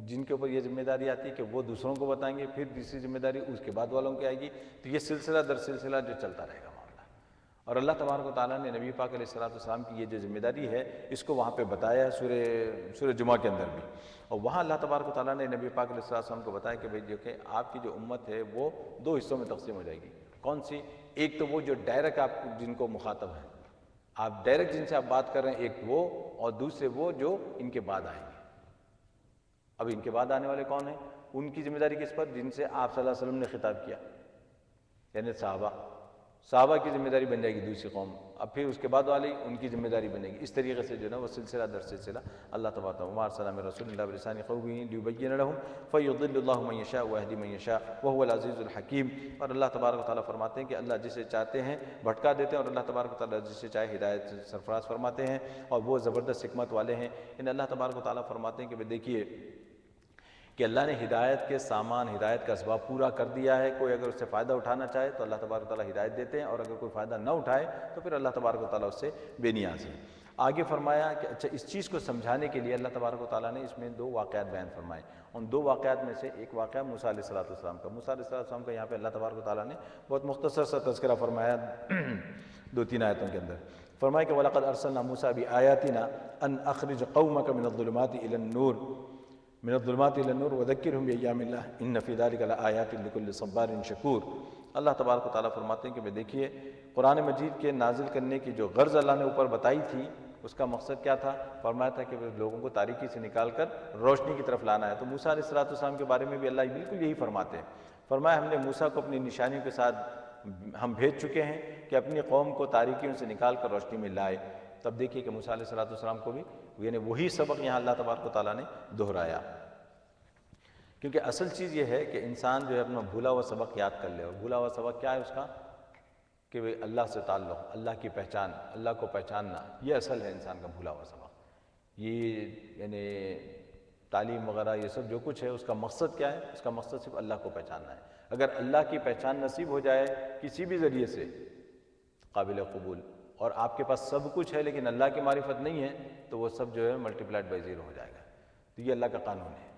جن کے اوپر یہ ذمہ داری آتی ہے کہ وہ دوسروں کو بتائیں گے، پھر تیسری ذمہ داری اس کے بعد والوں کی آئے گی. تو یہ سلسلہ در سلسلہ جو چلتا رہے گا معاملہ. اور اللہ تبارک و تعالیٰ نے نبی پاک علیہ السلام کی یہ جو ذمہ داری ہے اس کو وہاں پہ بتایا ہے سورہ جمعہ کے اندر بھی. اور وہاں اللہ تبارک و تعالیٰ نے نبی پاک علیہ السلام کو بتایا کہ بھئی جو کہ آپ کی جو امت ہے وہ دو حصوں میں تقسیم ہو جائے گی. کون سی؟ ایک تو وہ جو ڈائریکٹ آپ جن کو مخاطب ہیں، آپ ڈائریکٹ جن سے آپ بات کر رہے ہیں، ایک وہ، اور دوسرے وہ جو ان کے بعد آئیں گے. اب ان کے بعد آنے والے کون ہیں؟ ان کی ذمہ داری کس پر؟ جن سے آپ صلی اللہ علیہ وسلم نے خطاب کیا، یعنی صحابہ کی ذمہ داری بن جائے گی دوسری قوم. اب پھر اس کے بعد والی ان کی ذمہ داری بنے گی. اس طریقے سے جو ہے نا وہ سلسلہ در سلسلہ اللہ تبارک و تعالیٰ وما ارسلنا من رسول الا بلسان قومه ليبين لهم فيضل الله من يشاء ويهدي من يشاء وهو العزيز الحكيم. اور اللہ تبارک و تعالیٰ فرماتے ہیں کہ اللہ جسے چاہتے ہیں بھٹکا دیتے ہیں، اور اللہ تبارک و تعالیٰ جسے چاہے ہدایت سرفراز فرماتے ہیں، اور وہ زبردست حکمت والے ہیں. اللہ تبارک و تعالیٰ فرماتے ہیں کہ دیکھیے کہ اللہ نے ہدایت کے سامان، ہدایت کا اسباب پورا کر دیا ہے. کوئی اگر اس سے فائدہ اٹھانا چاہے تو اللہ تبارک و تعالیٰ ہدایت دیتے ہیں، اور اگر کوئی فائدہ نہ اٹھائے تو پھر اللہ تبارک و تعالیٰ اس سے بے نیاز ہے. آگے فرمایا کہ اچھا اس چیز کو سمجھانے کے لیے اللہ تبارک و تعالیٰ نے اس میں دو واقعات بیان فرمائے. ان دو واقعات میں سے ایک واقعہ موسیٰ علیہ السلام کا. موسیٰ علیہ السلام کا یہاں پہ اللہ تبارک و تعالیٰ نے بہت مختصر سا تذکرہ فرمایا 2-3 آیتوں کے اندر. فرمایا کہ وَلَقَدْ أَرْسَلْنَا مُوسَىٰ بِآيَاتِنَا أَنْ أَخْرِجْ قَوْمَكَ مِنَ الظُّلُمَاتِ إِلَى النُّورِ وَذَكِّرْهُمْ بِأَيَّامِ اللَّهِ إِنَّ فِي ذَلِكَ لَآيَاتٍ لِكُلِّ صَبَّارٍ شَكُورٍ. اللہ تبارک و تعالیٰ فرماتے ہیں کہ دیکھیے قرآن مجید کے نازل کرنے کی جو غرض اللہ نے اوپر بتائی تھی اس کا مقصد کیا تھا؟ فرمایا تھا کہ لوگوں کو تاریکی سے نکال کر روشنی کی طرف لانا ہے. تو موسیٰ علیہ السلام کے بارے میں بھی اللہ بالکل یہی فرماتے ہیں. فرمایا ہم نے موسیٰ کو اپنی نشانیوں کے ساتھ ہم بھیج چکے ہیں کہ اپنی قوم کو تاریکیوں سے نکال کر روشنی میں لائے. تب دیکھیے کہ موسیٰ علیہ السلام کو بھی یعنی وہی سبق یہاں اللہ تبارک و تعالیٰ نے دہرایا. کیونکہ اصل چیز یہ ہے کہ انسان جو ہے اپنا بھولا ہوا سبق یاد کر لے. اور بھولا ہوا سبق کیا ہے اس کا؟ کہ اللہ سے تعلق، اللہ کی پہچان، اللہ کو پہچاننا، یہ اصل ہے انسان کا بھولا ہوا سبق. یہ یعنی تعلیم وغیرہ یہ سب جو کچھ ہے اس کا مقصد کیا ہے؟ اس کا مقصد صرف اللہ کو پہچاننا ہے. اگر اللہ کی پہچان نصیب ہو جائے کسی بھی ذریعے سے قابل قبول، اور آپ کے پاس سب کچھ ہے لیکن اللہ کی معرفت نہیں ہے تو وہ سب جو ہے ملٹیپلائڈ بائی 0 ہو جائے گا. تو یہ اللہ کا قانون ہے.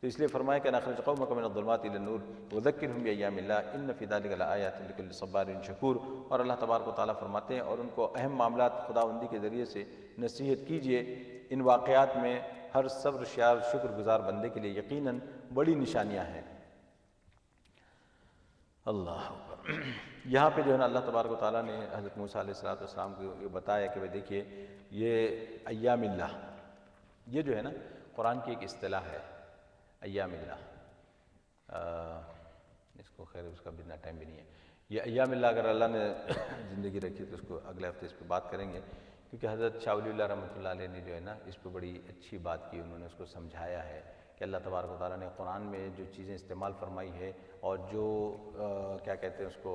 تو اس لیے فرمایا کہ نخرج قومک من الظلمات الی النور وذکرہم بایام اللہ ان فی ذلک لآیات لکل صبار شکور. اور اللہ تبارک و تعالیٰ فرماتے ہیں اور ان کو اہم معاملات خداوندی کے ذریعے سے نصیحت کیجئے. ان واقعات میں ہر صبر شیار شکر گزار بندے کے لیے یقیناً بڑی نشانیاں ہیں. اللہ اکبر. یہاں پہ جو ہے نا اللہ تبارک و تعالیٰ نے حضرت موسیٰ علیہ السلام کو یہ بتایا کہ دیکھیے یہ ایام اللہ، یہ جو ہے نا قرآن کی ایک اصطلاح ہے ایام اللہ. اس کو خیر اس کا بھی اتنا ٹائم بھی نہیں ہے. یہ ایام اللہ اگر اللہ نے زندگی رکھی تو اس کو اگلے ہفتے اس پہ بات کریں گے، کیونکہ حضرت شاہ ولی اللہ رحمۃ اللہ علیہ نے جو ہے نا اس پہ بڑی اچھی بات کی. انہوں نے اس کو سمجھایا ہے کہ اللہ تبارک و تعالیٰ نے قرآن میں جو چیزیں استعمال فرمائی ہے اور جو کیا کہتے ہیں اس کو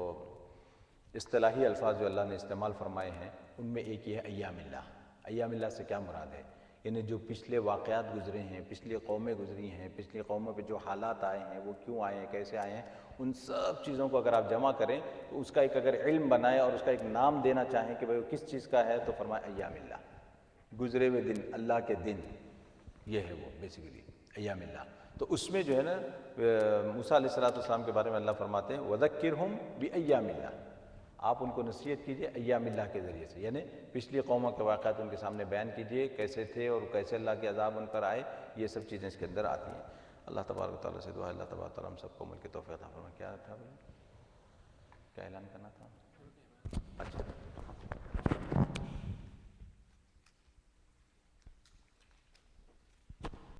اصطلاحی الفاظ جو اللہ نے استعمال فرمائے ہیں ان میں ایک یہ ہے ایام اللہ. ایام اللہ سے کیا مراد ہے؟ یعنی جو پچھلے واقعات گزرے ہیں، پچھلی قومیں گزری ہیں، پچھلی قوموں پہ جو حالات آئے ہیں، وہ کیوں آئے ہیں، کیسے آئے ہیں، ان سب چیزوں کو اگر آپ جمع کریں تو اس کا ایک اگر علم بنائیں اور اس کا ایک نام دینا چاہیں کہ وہ کس چیز کا ہے تو فرمائے ایام اللہ، گزرے ہوئے دن، اللہ کے دن. یہ ہے وہ بیسیکلی ایام اللہ. تو اس میں جو ہے نا موسیٰ علیہ السلام کے بارے میں اللہ فرماتے ہیں وَذَكِّرْهُمْ بِأَيَّامِ اللَّهِ. آپ ان کو نصیحت کیجئے ایام اللہ کے ذریعے سے، یعنی پچھلی قوموں کے واقعات ان کے سامنے بیان کیجئے، کیسے تھے اور کیسے اللہ کے عذاب ان پر آئے. یہ سب چیزیں اس کے اندر آتی ہیں. اللہ تبارک و تعالیٰ سے دعا ہے اللہ تبارک و تعالیٰ ہم سب کو عمل کی توفیق عطا فرمائے. کیا تھا کیا اعلان کرنا تھا؟ اچھا